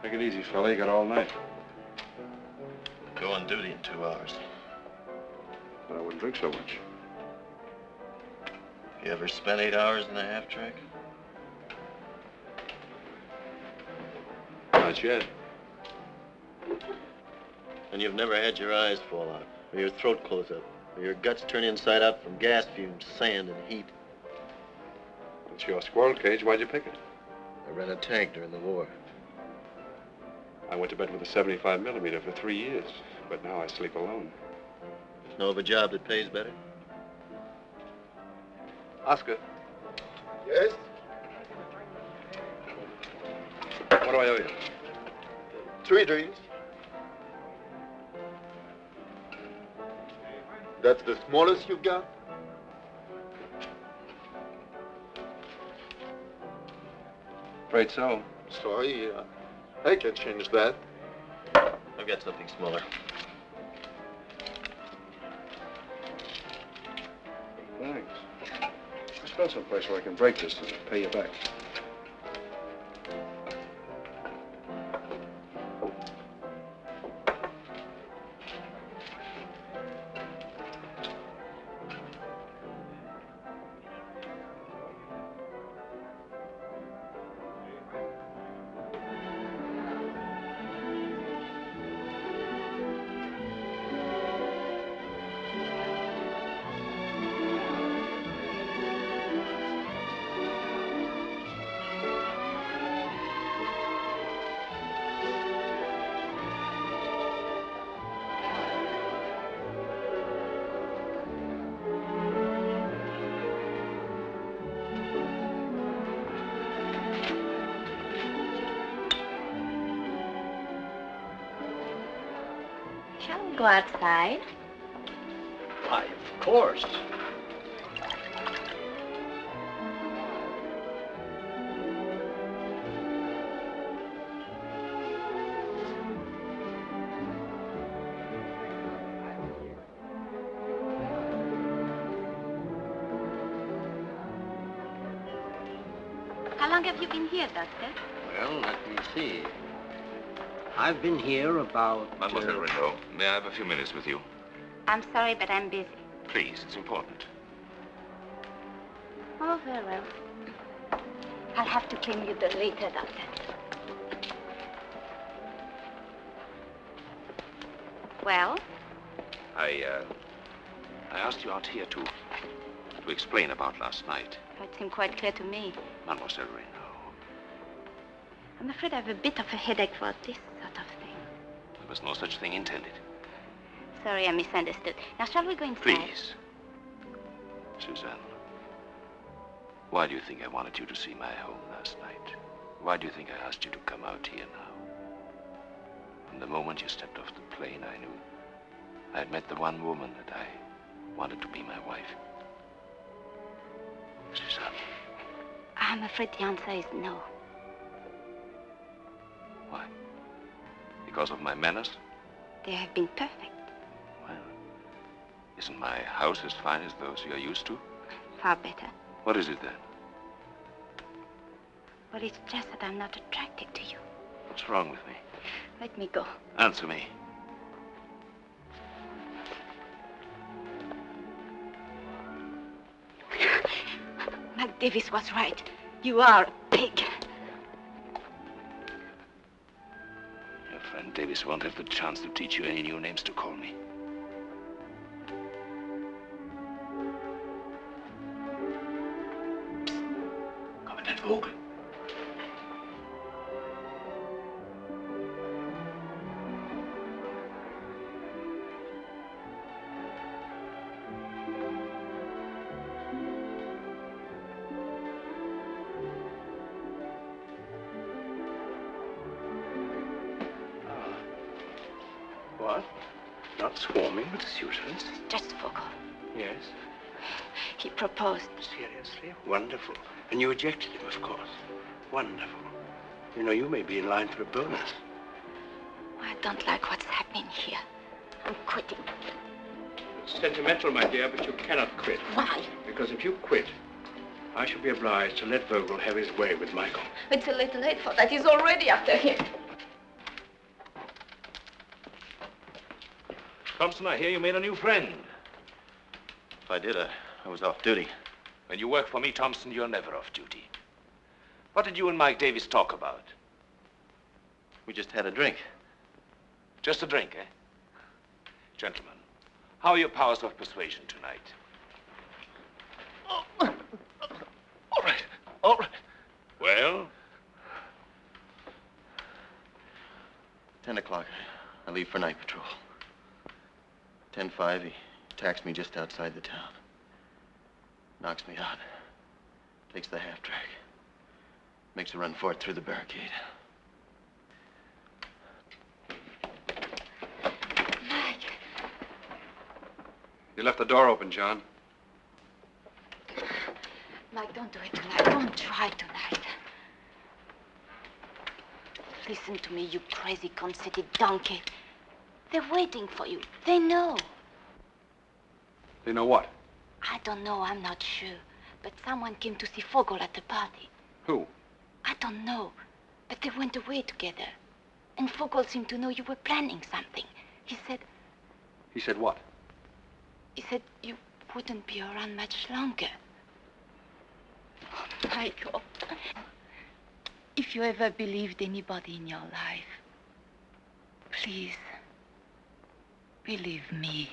Take it easy, fella. You got all night.
Go on duty in 2 hours.
But I wouldn't drink so much.
You ever spent 8 hours in a half track?
Not yet.
And you've never had your eyes fall out, or your throat close up, or your guts turn inside out from gas fumes, sand, and heat.
It's your squirrel cage. Why'd you pick it?
I ran a tank during the war.
I went to bed with a 75 millimeter for 3 years, but now I sleep alone.
Know of a job that pays better?
Oscar,
Yes?
what do I owe you?
3 drinks. That's the smallest you've got?
Afraid so.
Sorry, I can change that.
I've got something smaller.
Thanks. Let's go someplace where I can break this and pay you back.
Shall we go outside?
Why, of course.
How long have you been here, Doctor?
Well, let me see. I've been here about...
Mademoiselle Renaud, may I have a few minutes with you?
I'm sorry, but I'm busy.
Please, it's important.
Oh, very well. I'll have to claim you the later, Doctor. Well?
I asked you out here to explain about last night.
It seemed quite clear to me.
Mademoiselle Renaud.
I'm afraid I have a bit of a headache for this sort of thing.
There was no such thing intended.
Sorry, I misunderstood. Now, shall we go inside?
Please. Suzanne, why do you think I wanted you to see my home last night? Why do you think I asked you to come out here now? From the moment you stepped off the plane, I knew I had met the one woman that I wanted to be my wife. Suzanne.
I'm afraid the answer is no.
Why? Because of my manners?
They have been perfect.
Well, isn't my house as fine as those you're used to?
Far better.
What is it then?
Well, it's just that I'm not attracted to you.
What's wrong with me?
Let me go.
Answer me.
Davis was right. You are a pig.
Your friend Davis won't have the chance to teach you any new names to call me.
Commandant Vogel. What? Not swarming with suitors?
Just Vogel.
Yes.
He proposed.
Seriously? Wonderful. And you rejected him, of course. Wonderful. You know, you may be in line for a bonus.
I don't like what's happening here. I'm quitting.
It's sentimental, my dear, but you cannot quit.
Why?
Because if you quit, I shall be obliged to let Vogel have his way with Michael.
It's a little late for that. He's already after him.
Thompson, I hear you made a new friend.
If I did, I was off duty.
When you work for me, Thompson, you're never off duty. What did you and Mike Davis talk about?
We just had a drink.
Just a drink, eh? Gentlemen, how are your powers of persuasion tonight?
All right, all right.
Well?
10 o'clock. I leave for night patrol. 10:05, he attacks me just outside the town. Knocks me out. Takes the half-track. Makes a run for it through the barricade.
Mike.
You left the door open, John.
Mike, don't do it tonight. Don't try tonight. Listen to me, you crazy, conceited donkey. They're waiting for you. They know.
You know what?
I don't know, I'm not sure. But someone came to see Vogel at the party.
Who?
I don't know. But they went away together. And Vogel seemed to know you were planning something. He said...
He said what?
He said you wouldn't be around much longer. Oh, Michael. If you ever believed anybody in your life, please, believe me.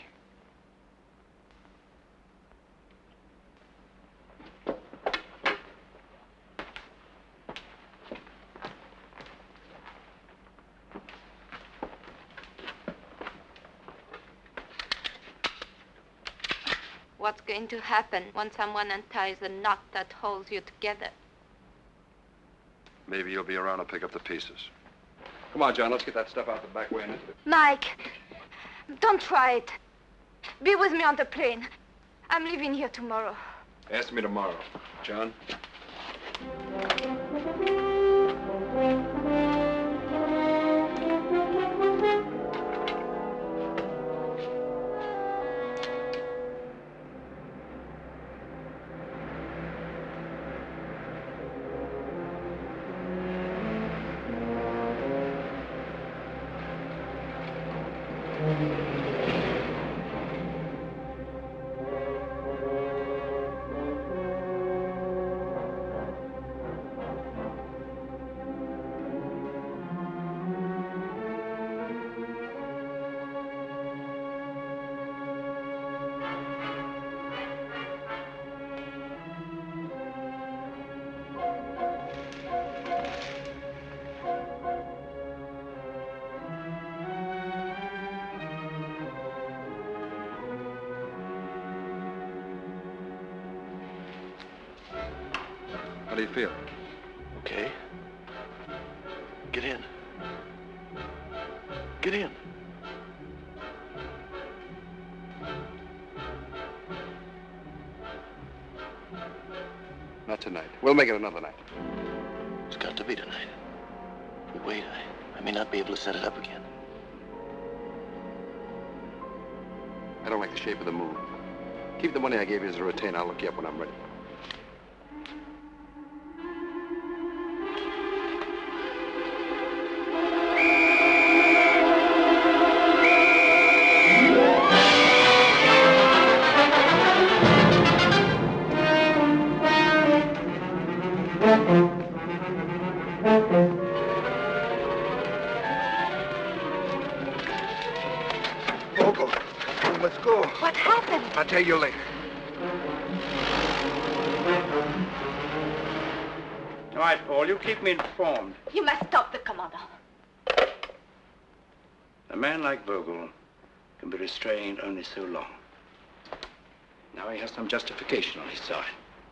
What's going to happen when someone unties the knot that holds you together?
Maybe you'll be around to pick up the pieces. Come on, John, let's get that stuff out the back way and into it.
Mike, don't try it. Be with me on the plane. I'm leaving here tomorrow.
Ask me tomorrow. John? How do you feel?
Okay. Get in. Get in.
Not tonight. We'll make it another night.
It's got to be tonight. If we wait, I may not be able to set it up again.
I don't like the shape of the move. Keep the money I gave you as a retainer. I'll look you up when I'm ready.
Vogel, we must go.
What happened?
I'll tell you later.
All right, Paul, you keep me informed.
You must stop the commander.
A man like Vogel can be restrained only so long. Now he has some justification on his side.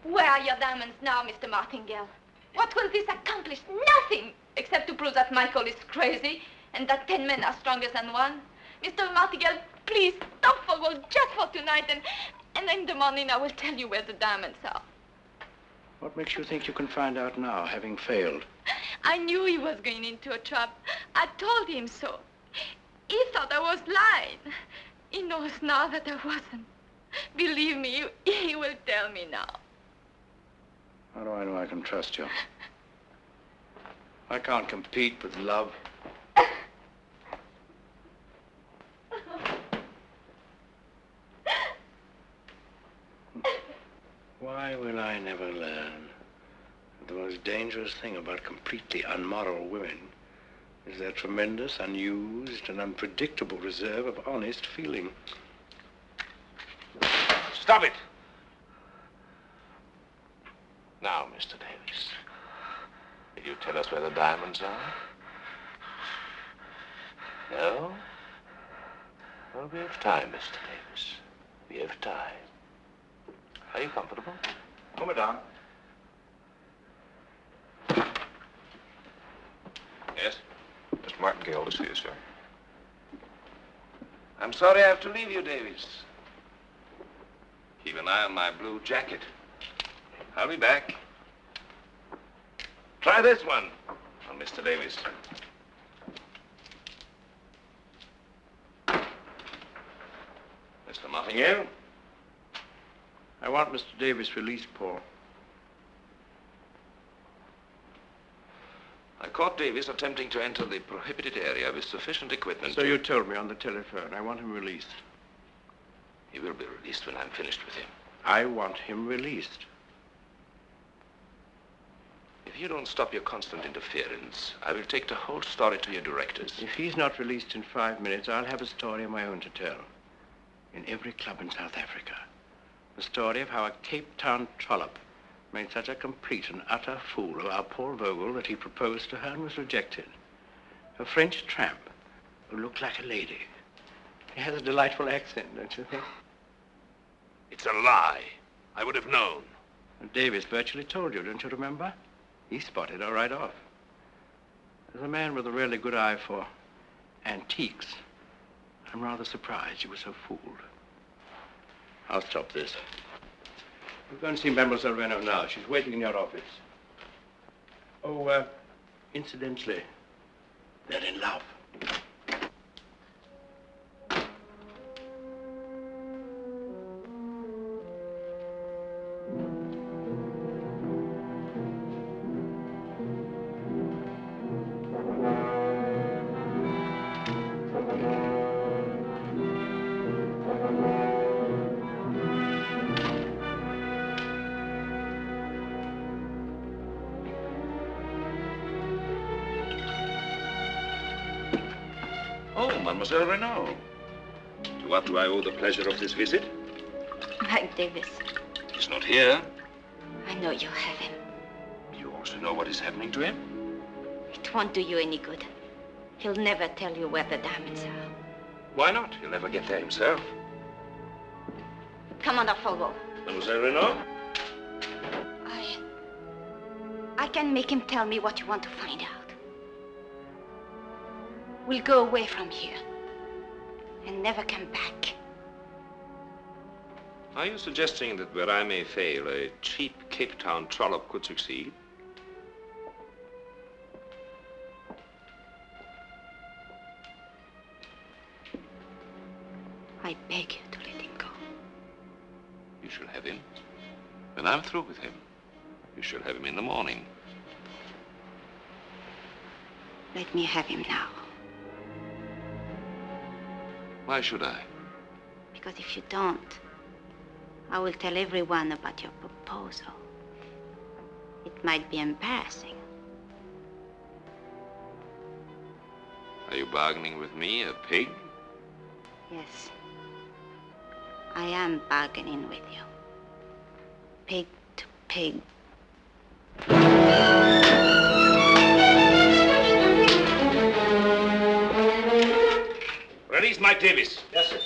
Where are your diamonds now, Mr. Martingale? What will this accomplish? Nothing, except to prove that Michael is crazy and that 10 men are stronger than one. Mr. Martingale, please stop Vogel just for tonight, and in the morning I will tell you where the diamonds are.
What makes you think you can find out now, having failed?
I knew he was going into a trap. I told him so. He thought I was lying. He knows now that I wasn't. Believe me, he will tell me now.
How do I know I can trust you? I can't compete with love. Why will I never learn that the most dangerous thing about completely unmoral women is their tremendous, unused, and unpredictable reserve of honest feeling?
Stop it! Now, Mr. Davis, will you tell us where the diamonds are? No? Well, we have time, Mr. Davis. We have time. Are you comfortable?
Oh, madame.
Yes?
Mr. Martingale to see you, sir.
I'm sorry I have to leave you, Davis. Keep an eye on my blue jacket. I'll be back. Try this one on Mr. Davis. Mr. Martingale?
I want Mr. Davis released, Paul.
I caught Davis attempting to enter the prohibited area with sufficient equipment.
So you told me on the telephone. I want him released.
He will be released when I'm finished with him.
I want him released.
If you don't stop your constant interference, I will take the whole story to your directors.
If he's not released in 5 minutes, I'll have a story of my own to tell. In every club in South Africa. The story of how a Cape Town trollop made such a complete and utter fool of our poor Vogel that he proposed to her and was rejected. A French tramp who looked like a lady. He has a delightful accent, don't you think?
It's a lie. I would have known.
And Davis virtually told you, don't you remember? He spotted her right off. As a man with a really good eye for antiques, I'm rather surprised you were so fooled. I'll stop this. We'll go and see Mademoiselle Renaud now. She's waiting in your office. Oh, incidentally, they're in love.
Mademoiselle Renaud. To what do I owe the pleasure of this visit?
Mike Davis.
He's not here.
I know you have him.
You also know what is happening to him?
It won't do you any good. He'll never tell you where the diamonds are.
Why not? He'll never get there himself.
Commander Vogel.
Mademoiselle Renaud?
I can make him tell me what you want to find out. We'll go away from here and never come back.
Are you suggesting that where I may fail, a cheap Cape Town trollop could succeed?
I beg you to let him go.
You shall have him. When I'm through with him, you shall have him in the morning.
Let me have him now.
Why should I?
Because if you don't, I will tell everyone about your proposal. It might be embarrassing.
Are you bargaining with me, a pig?
Yes. I am bargaining with you. Pig to pig.
Release Mike Davis.
Yes, sir.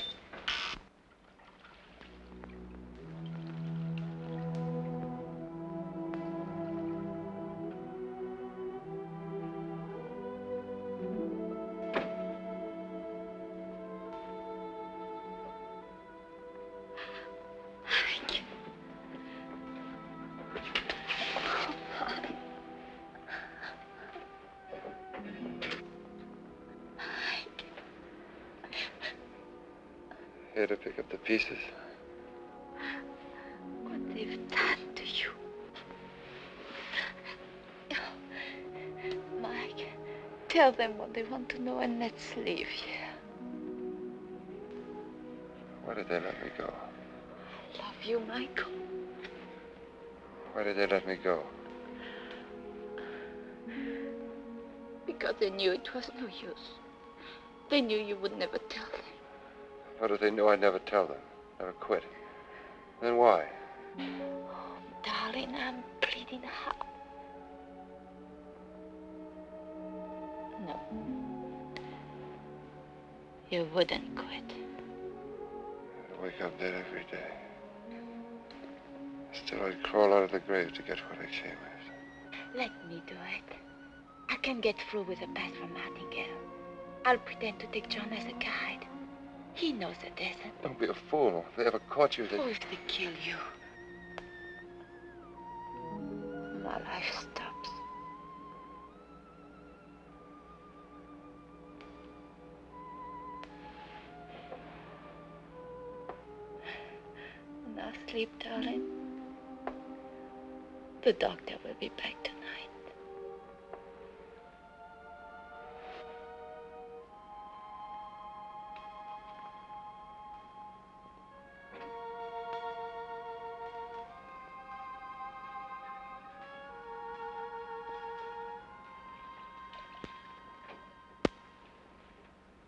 Here to pick up the pieces.
What they've done to you. Mike, tell them what they want to know and let's leave here.
Why did they let me go?
I love you, Michael.
Why did they let me go?
Because they knew it was no use. They knew you would never tell them.
How did they know I'd never tell them? Never quit? Then why?
Oh, darling, I'm bleeding hard. No. You wouldn't quit.
I'd wake up dead every day. Still, I'd crawl out of the grave to get what I came after.
Let me do it. I can get through with a pass from Martingale. I'll pretend to take John as a guide. He knows the desert.
Don't be a fool. If they ever caught you, they...
Oh, if they kill you. My life stops. Now sleep, darling. The doctor will be back tonight.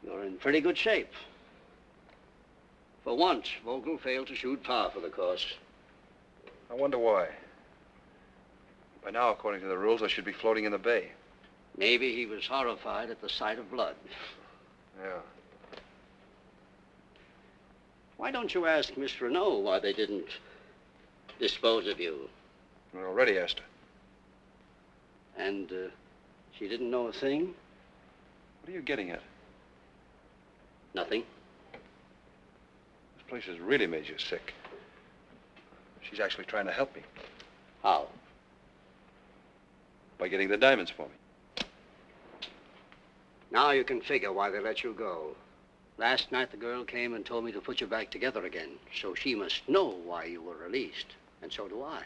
You're in pretty good shape. For once, Vogel failed to shoot par for the course.
I wonder why. By now, according to the rules, I should be floating in the bay.
Maybe he was horrified at the sight of blood.
Yeah.
Why don't you ask Miss Renaud why they didn't dispose of you?
I already asked her.
And she didn't know a thing?
What are you getting at?
Nothing.
This place has really made you sick. She's actually trying to help me.
How?
By getting the diamonds for me.
Now you can figure why they let you go. Last night the girl came and told me to put you back together again, so she must know why you were released, and so do I.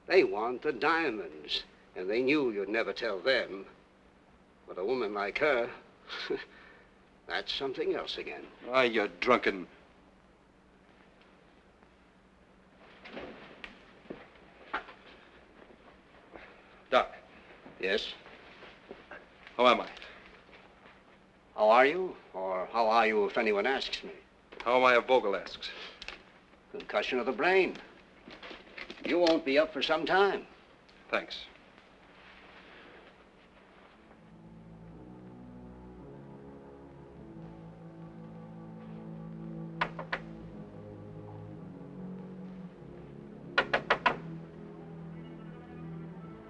They want the diamonds, and they knew you'd never tell them. But a woman like her, that's something else again.
Ah, you drunken... Doc.
Yes?
How am I?
How are you? Or how are you if anyone asks me?
How am I if Vogel asks?
Concussion of the brain. You won't be up for some time.
Thanks.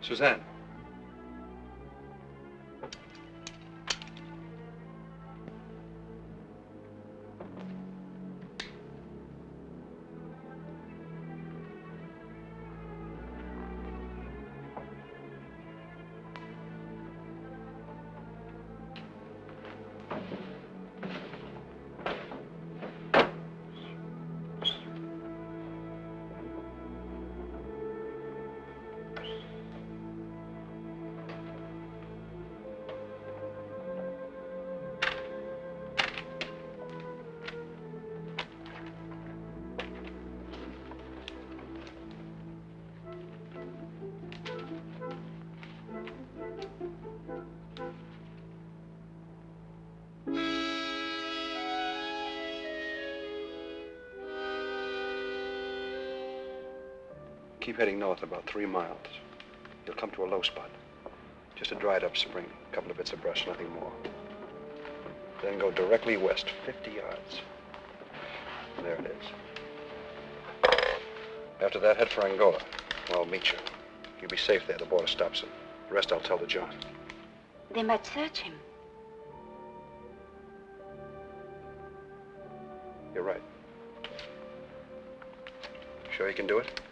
Suzanne. Keep heading north about 3 miles. You'll come to a low spot. Just a dried up spring. A couple of bits of brush, nothing more. Then go directly west, 50 yards. There it is. After that, head for Angola. I'll meet you. You'll be safe there. The border stops it. The rest I'll tell the John.
They might search him.
You're right. Sure you can do it?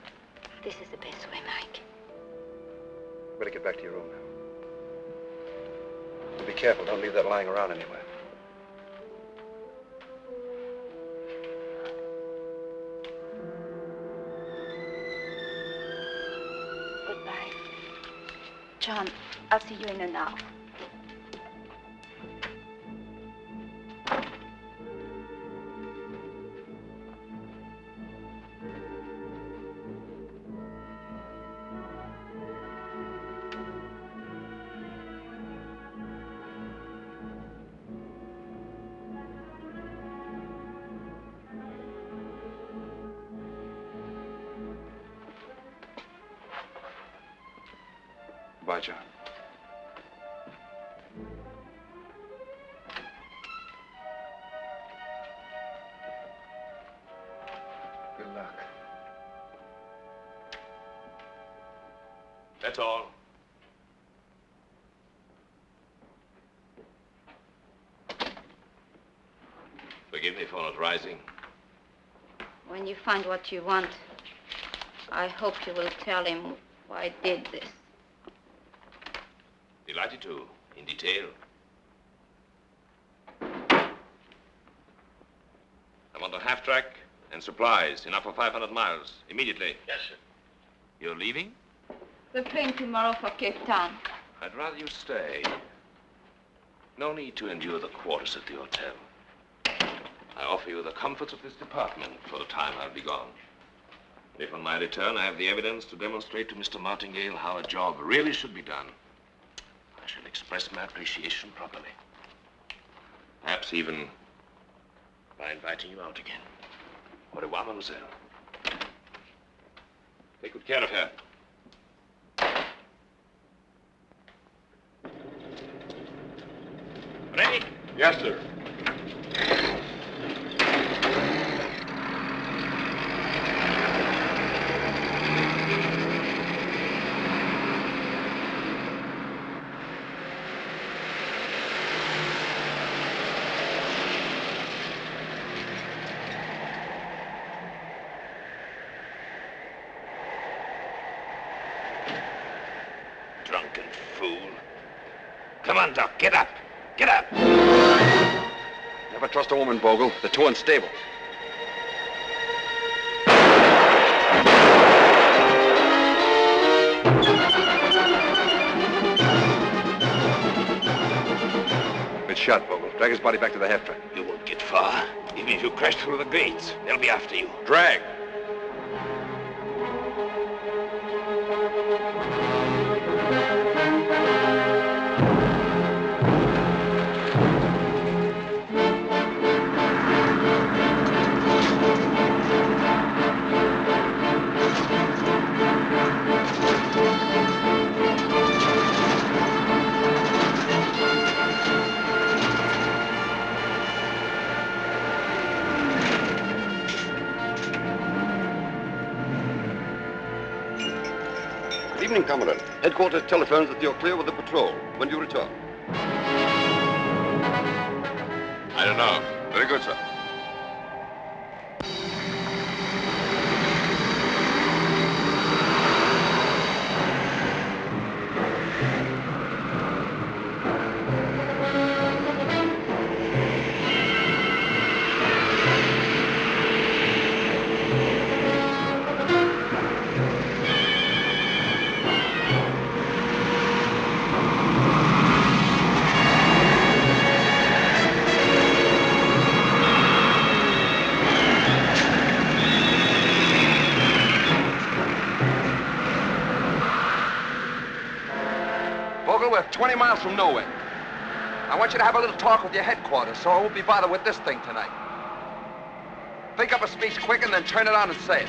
This is the best way, Mike.
Better get back to your room now. And be careful. Don't leave that lying around anywhere.
Goodbye. John, I'll see you in an hour.
Bye, John.
Good luck.
That's all. Forgive me for not rising.
When you find what you want, I hope you will tell him why I did this.
Delighted to, in detail. I want a half-track and supplies, enough for 500 miles, immediately.
Yes, sir.
You're leaving?
The plane tomorrow for Cape Town.
I'd rather you stay. No need to endure the quarters at the hotel. I offer you the comforts of this department for the time I'll be gone. If on my return I have the evidence to demonstrate to Mr. Martingale how a job really should be done, I shall express my appreciation properly. Perhaps even by inviting you out again. Au revoir, mademoiselle. Take good care of her. Ready?
Yes, sir.
Drunken fool. Come on, Doc, get up. Get up.
Never trust a woman, Vogel. They're too unstable. Good shot, Vogel. Drag his body back to the half-track.
You won't get far. Even if you crash through the gates, they'll be after you.
Drag.
Good evening, Commandant. Headquarters telephones that you're clear with the patrol. When do you return?
I don't know.
Very good, sir.
We're 20 miles from nowhere. I want you to have a little talk with your headquarters, so I won't be bothered with this thing tonight. Think up a speech quick and then turn it on and say it.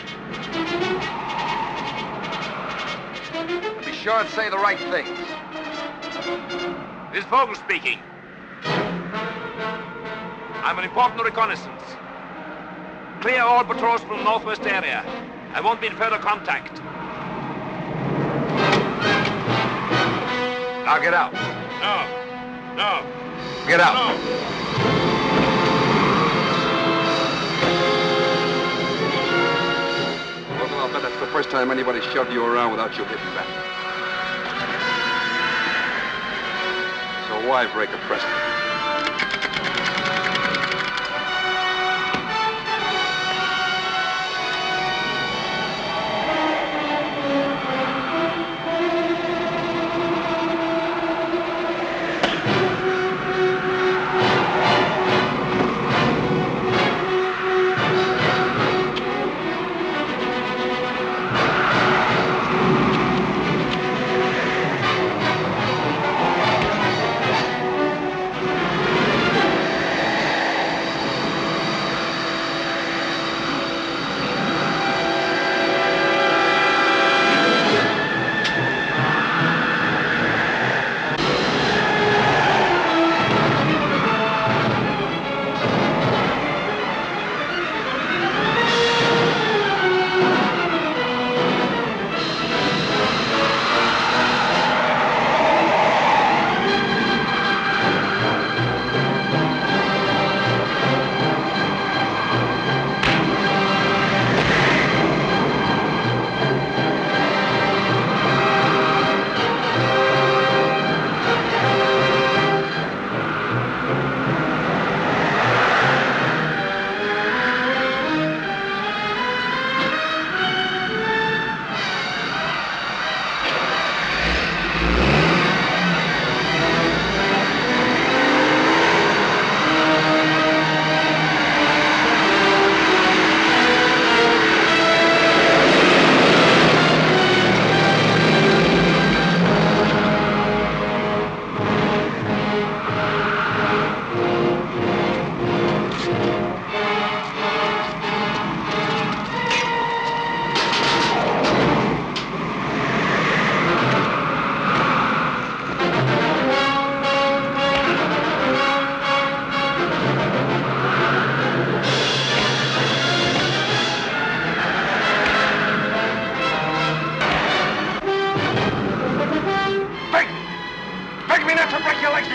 sure and say the right things.
This is Vogel speaking. I'm an important reconnaissance. Clear all patrols from the northwest area. I won't be in further contact.
Now get out.
No.
Get out.
No.
Well, I'll bet that's the first time anybody shoved you around without you hitting back. So why break a precedent?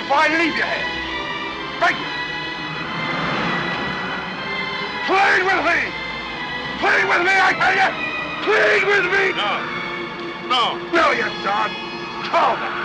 before I leave you here. Beg you. Plead with me. Plead with me, I tell you. Plead with me. No, you don't. Call them.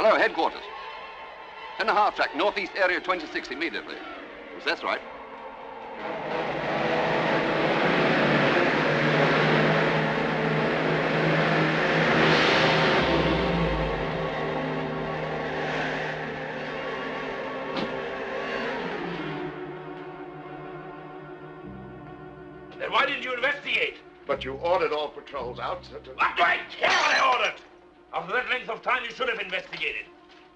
Hello, headquarters. 10.5 track, northeast area 26 immediately. Yes, that's right.
why didn't you investigate?
But you ordered all patrols out. So
What do I care what I ordered? After that length of time, you should have investigated.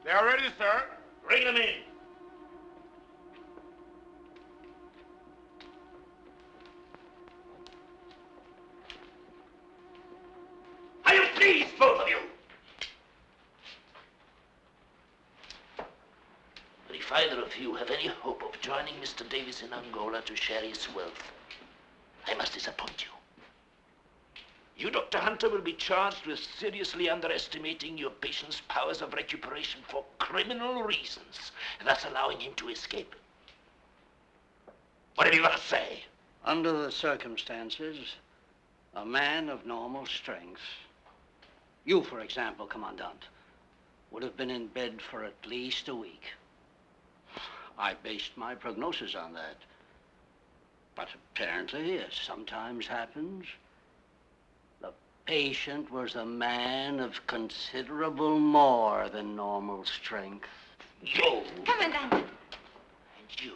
They are ready, sir.
Bring them in. Are you pleased, both of you?
But if either of you have any hope of joining Mr. Davis in Angola to share his wealth, I must disappoint you. You, Dr. Hunter, will be charged with seriously underestimating your patient's powers of recuperation for criminal reasons, thus allowing him to escape. What have you got to say?
Under the circumstances, a man of normal strength, you, for example, Commandant, would have been in bed for at least a week. I based my prognosis on that. But apparently, as sometimes happens, the patient was a man of considerable more than normal strength.
You!
Commandant!
And you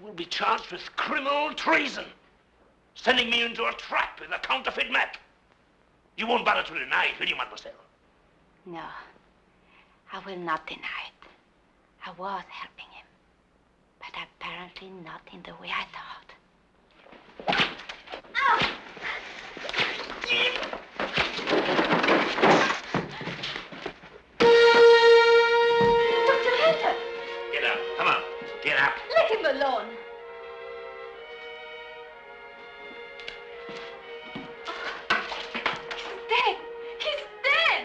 will be charged with criminal treason, sending me into a trap with a counterfeit map. You won't bother to deny it, will you, mademoiselle?
No, I will not deny it. I was helping him, but apparently not in the way I thought.
Oh! Dr. Hunter!
Get up, come on, get up.
Let him alone. He's dead. He's dead.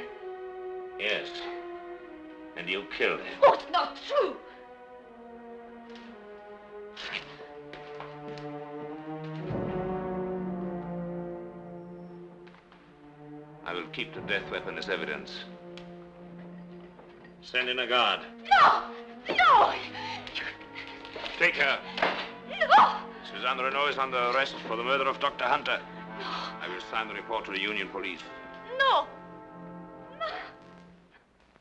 Yes, and you killed him.
Oh, it's not true.
I will keep the death weapon as evidence. Send in a guard.
No! No!
Take her.
No!
Suzanne Renaud is under arrest for the murder of Dr. Hunter. I will sign the report to the Union Police.
No!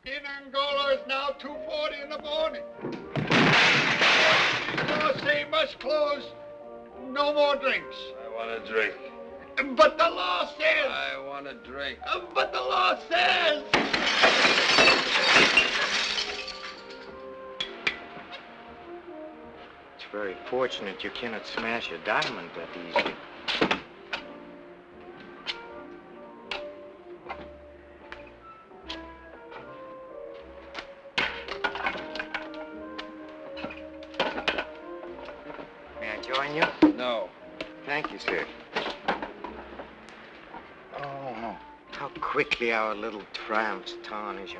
In Angola, it's now 2:40 in the morning. These laws say must close. No more drinks.
I want a drink.
But the law says.
I want a drink.
But the law says.
It's very fortunate you cannot smash a diamond that easily. May I join you?
No.
Thank you, sir. Oh, how quickly our little triumphs tarnish,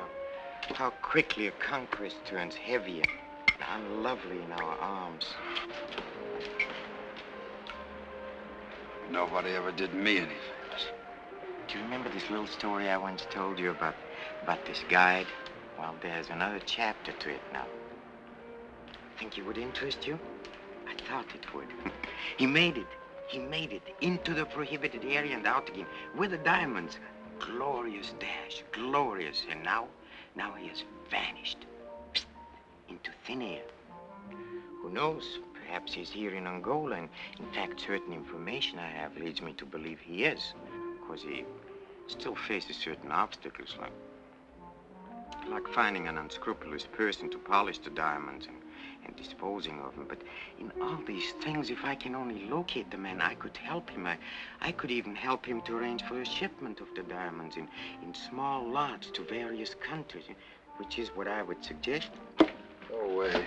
how quickly a conquest turns heavier and unlovely in our arms.
Nobody ever did me any favors.
Do you remember this little story I once told you about this guide? Well, there's another chapter to it now. Think it would interest you? I thought it would. He made it. He made it into the prohibited area and out again with the diamonds. Glorious dash, glorious. And now he has vanished into thin air. Who knows? Perhaps he's here in Angola. And in fact, certain information I have leads me to believe he is. Because he still faces certain obstacles, like finding an unscrupulous person to polish the diamonds and disposing of them. But in all these things, if I can only locate the man, I could help him. I could even help him to arrange for a shipment of the diamonds in small lots to various countries, which is what I would suggest.
Go away.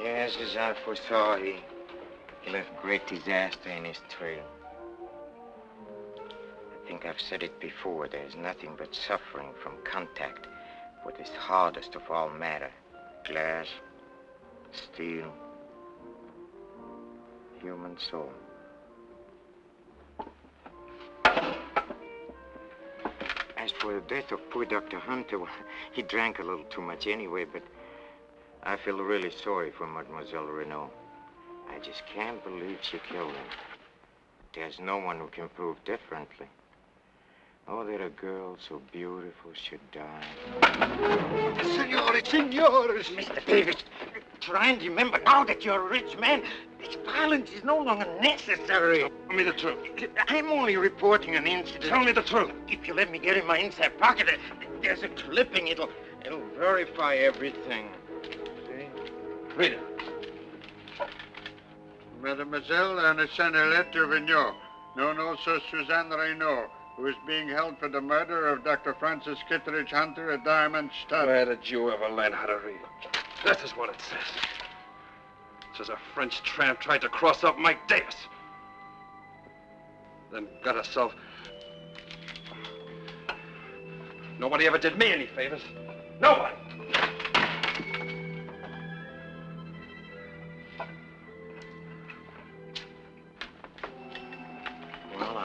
Yes, as I foresaw, he left great disaster in his trail. I think I've said it before, there's nothing but suffering from contact with this hardest of all matter. Glass, steel, human soul. As for the death of poor Dr. Hunter, well, he drank a little too much anyway, but I feel really sorry for Mademoiselle Renaud. I just can't believe she killed him. There's no one who can prove differently. Oh, that a girl so beautiful should die.
Senores, senores!
Mr. Davis, try and remember now that you're a rich man. This violence is no longer necessary.
Tell me the truth.
I'm only reporting an incident.
Tell me the truth.
If you let me get in my inside pocket, there's a clipping. It'll verify everything. See?
Read it. Mademoiselle Ernestine Lettre Vigneault, known also as Suzanne Renaud, who is being held for the murder of Dr. Francis Kittredge Hunter, a diamond stud.
Where did you ever learn how to read? That is what it says. It says a French tramp tried to cross up Mike Davis. Then got herself... Nobody ever did me any favors. Nobody!
Well,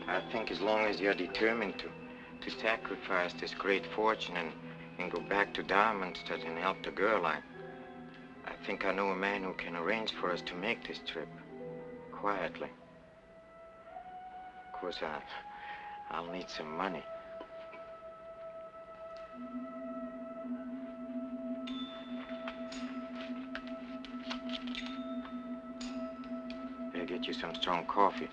I think as long as you're determined to sacrifice this great fortune and go back to Diamondstead and help the girl, I think I know a man who can arrange for us to make this trip quietly. Of course, I'll need some money. Better get you some strong coffee.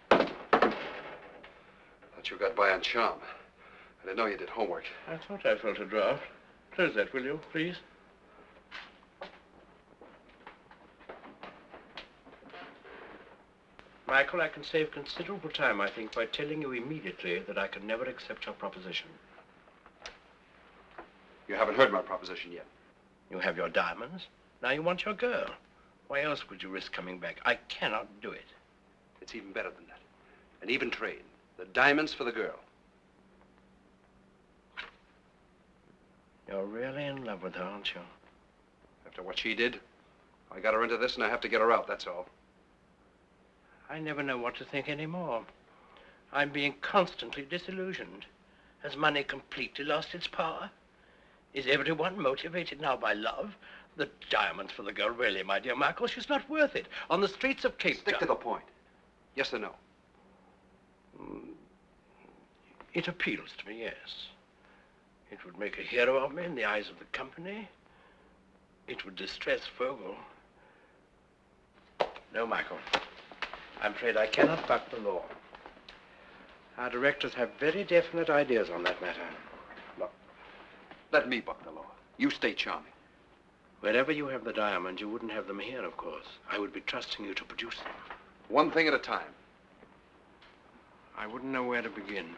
Thought you got by on charm. I didn't know you did homework.
I thought I felt a draft. Close that, will you, please? Michael, I can save considerable time, I think, by telling you immediately that I can never accept your proposition.
You haven't heard my proposition yet.
You have your diamonds. Now you want your girl. Why else would you risk coming back? I cannot do it.
It's even better than that. An even trade. The diamonds for the girl.
You're really in love with her, aren't you?
After what she did, I got her into this and I have to get her out, that's all.
I never know what to think anymore. I'm being constantly disillusioned. Has money completely lost its power? Is everyone motivated now by love? The diamonds for the girl, really, my dear Michael, she's not worth it. On the streets of Cape Town...
Stick to the point. Yes or no?
It appeals to me, yes. It would make a hero of me in the eyes of the company. It would distress Vogel. No, Michael. I'm afraid I cannot buck the law. Our directors have very definite ideas on that matter.
Look, let me buck the law. You stay charming.
Wherever you have the diamonds, you wouldn't have them here, of course. I would be trusting you to produce them.
One thing at a time.
I wouldn't know where to begin.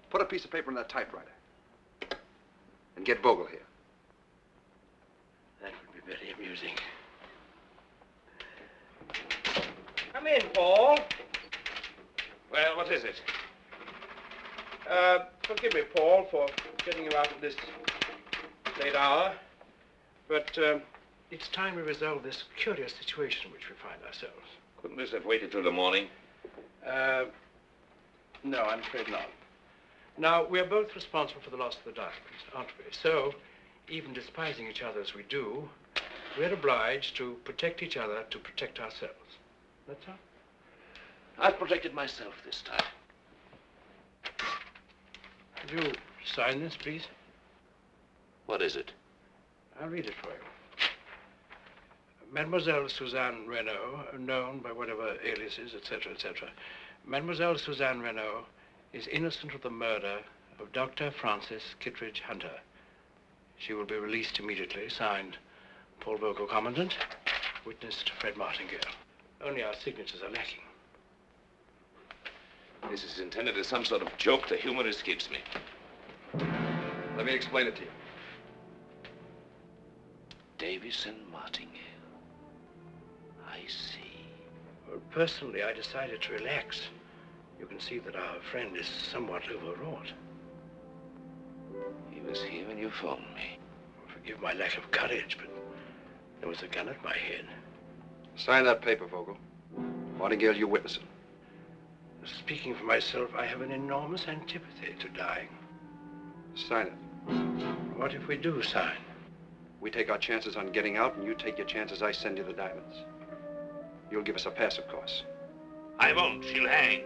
Put a piece of paper in that typewriter. And get Vogel here.
That would be very amusing. Come in, Paul.
Well, what is it?
Forgive me, Paul, for getting you out at this late hour. But it's time we resolve this curious situation in which we find ourselves.
Couldn't this have waited till the morning?
No, I'm afraid not. Now, we're both responsible for the loss of the diamonds, aren't we? So, even despising each other as we do, we're obliged to protect each other to protect ourselves. That's all.
I've protected myself this time.
Could you sign this, please?
What is it?
I'll read it for you. Mademoiselle Suzanne Renaud, known by whatever aliases, etc., etc. Mademoiselle Suzanne Renaud is innocent of the murder of Dr. Francis Kittredge Hunter. She will be released immediately. Signed, Paul Vogel, Commandant. Witnessed, Fred Martingale. Only our signatures are lacking.
This is intended as some sort of joke. The humor escapes me.
Let me explain it to you.
Davis and Martingale. I see.
Well, personally, I decided to relax. You can see that our friend is somewhat overwrought.
He was here when you phoned me.
Forgive my lack of courage, but there was a gun at my head.
Sign that paper, Vogel. Martingale, you witness it.
Speaking for myself, I have an enormous antipathy to dying.
Sign it.
What if we do sign?
We take our chances on getting out, and you take your chances I send you the diamonds. You'll give us a pass, of course.
I won't. She'll hang.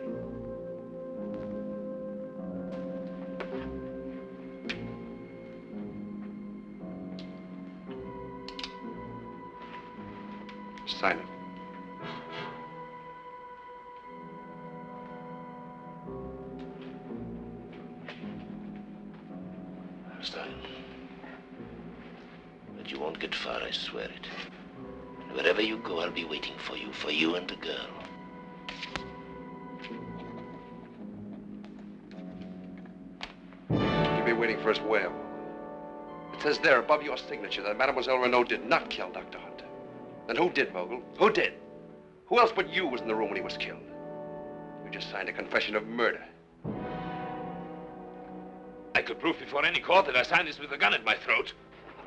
Sign it.
Stein. But you won't get far, I swear it. And wherever you go, I'll be waiting for you and the girl.
You'll be waiting for us where? It says there above your signature that Mademoiselle Renaud did not kill Dr. Hunter. Then who did, Vogel? Who did? Who else but you was in the room when he was killed? You just signed a confession of murder.
I could prove before any court that I signed this with a gun at my throat.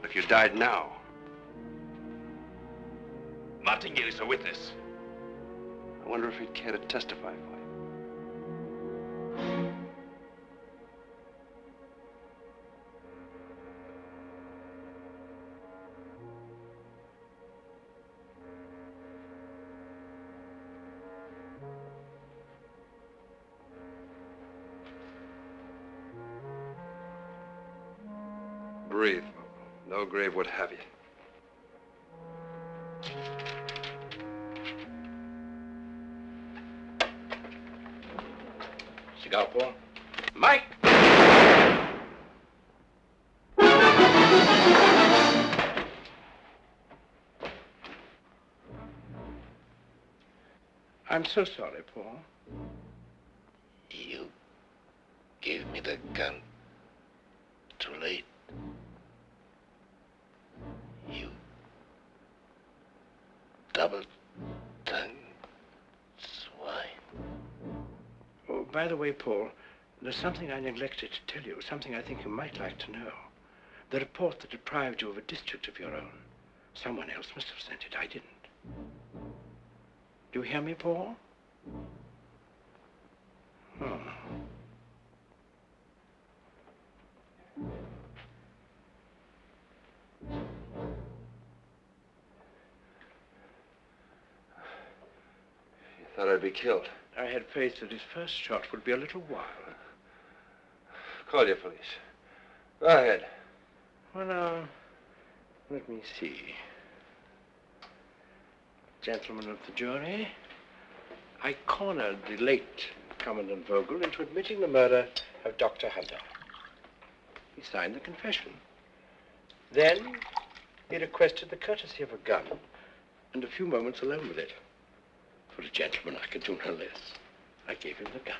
But if you died now...
Martingale is a witness.
I wonder if he'd care to testify for you. Breathe. No grave would have you.
Cigar, Paul? Mike!
I'm so sorry, Paul.
You gave me the gun too late. You double-tongued swine.
Oh, by the way, Paul, there's something I neglected to tell you, something I think you might like to know. The report that deprived you of a district of your own. Someone else must have sent it. I didn't. Do you hear me, Paul? Oh.
You thought I'd be killed.
I had faith that his first shot would be a little while.
Call your police. Go ahead.
Well, now, let me see. Gentlemen of the jury, I cornered the late Commandant Vogel into admitting the murder of Dr. Hunter. He signed the confession. Then he requested the courtesy of a gun and a few moments alone with it. For a gentleman, I could do no less. I gave him the gun.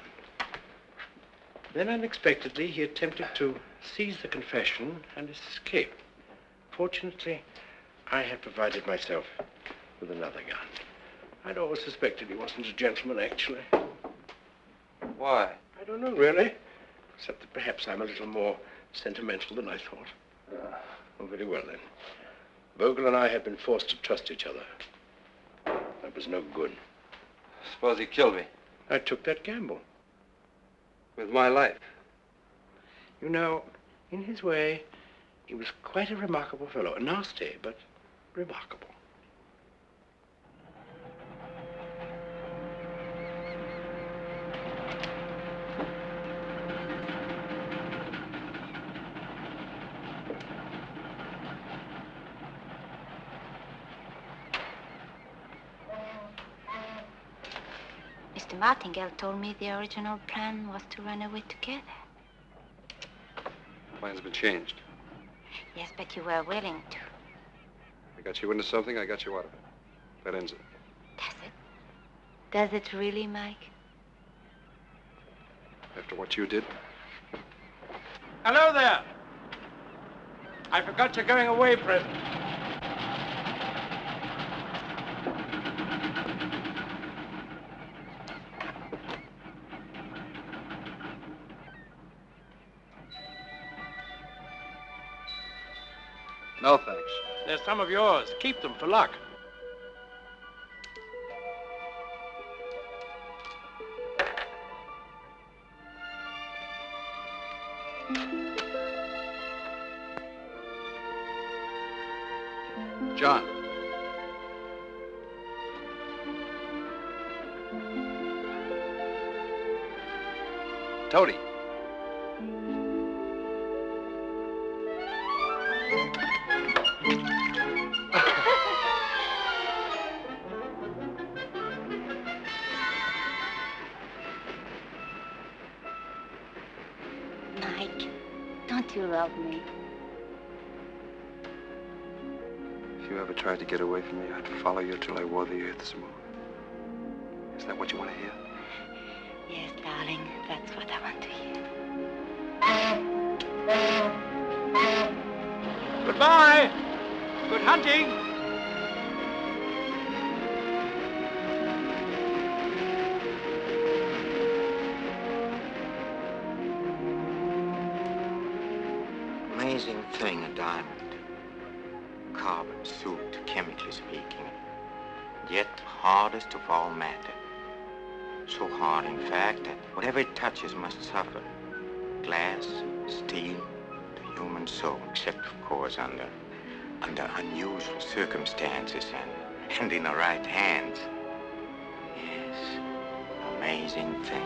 Then, unexpectedly, he attempted to seize the confession and escape. Fortunately, I had provided myself with another gun. I'd always suspected he wasn't a gentleman, actually.
Why?
I don't know, really. Except that perhaps I'm a little more sentimental than I thought. Oh, very well, then. Vogel and I had been forced to trust each other. That was no good.
Suppose he killed me.
I took that gamble.
With my life.
You know, in his way, he was quite a remarkable fellow. Nasty, but remarkable.
Mr. Martingale told me the original plan was to run away together.
Plan's been changed.
Yes, but you were willing to.
I got you into something, I got you out of it. That ends it.
Does it really, Mike?
After what you did?
Hello there. I forgot your going away present.
No, thanks.
They're some of yours. Keep them for luck.
John. Toady.
Mike, don't you love me?
If you ever tried to get away from me, I'd follow you till I wore the earth smooth. Is that what you want to hear?
Yes, darling, that's what I want to hear.
Goodbye. Good hunting.
Amazing thing, a diamond. Carbon, soot, chemically speaking. Yet hardest of all matter. So hard, in fact, that whatever it touches must suffer. Glass, steel, the human soul, except, of course, under unusual circumstances and in the right hands. Yes, amazing thing.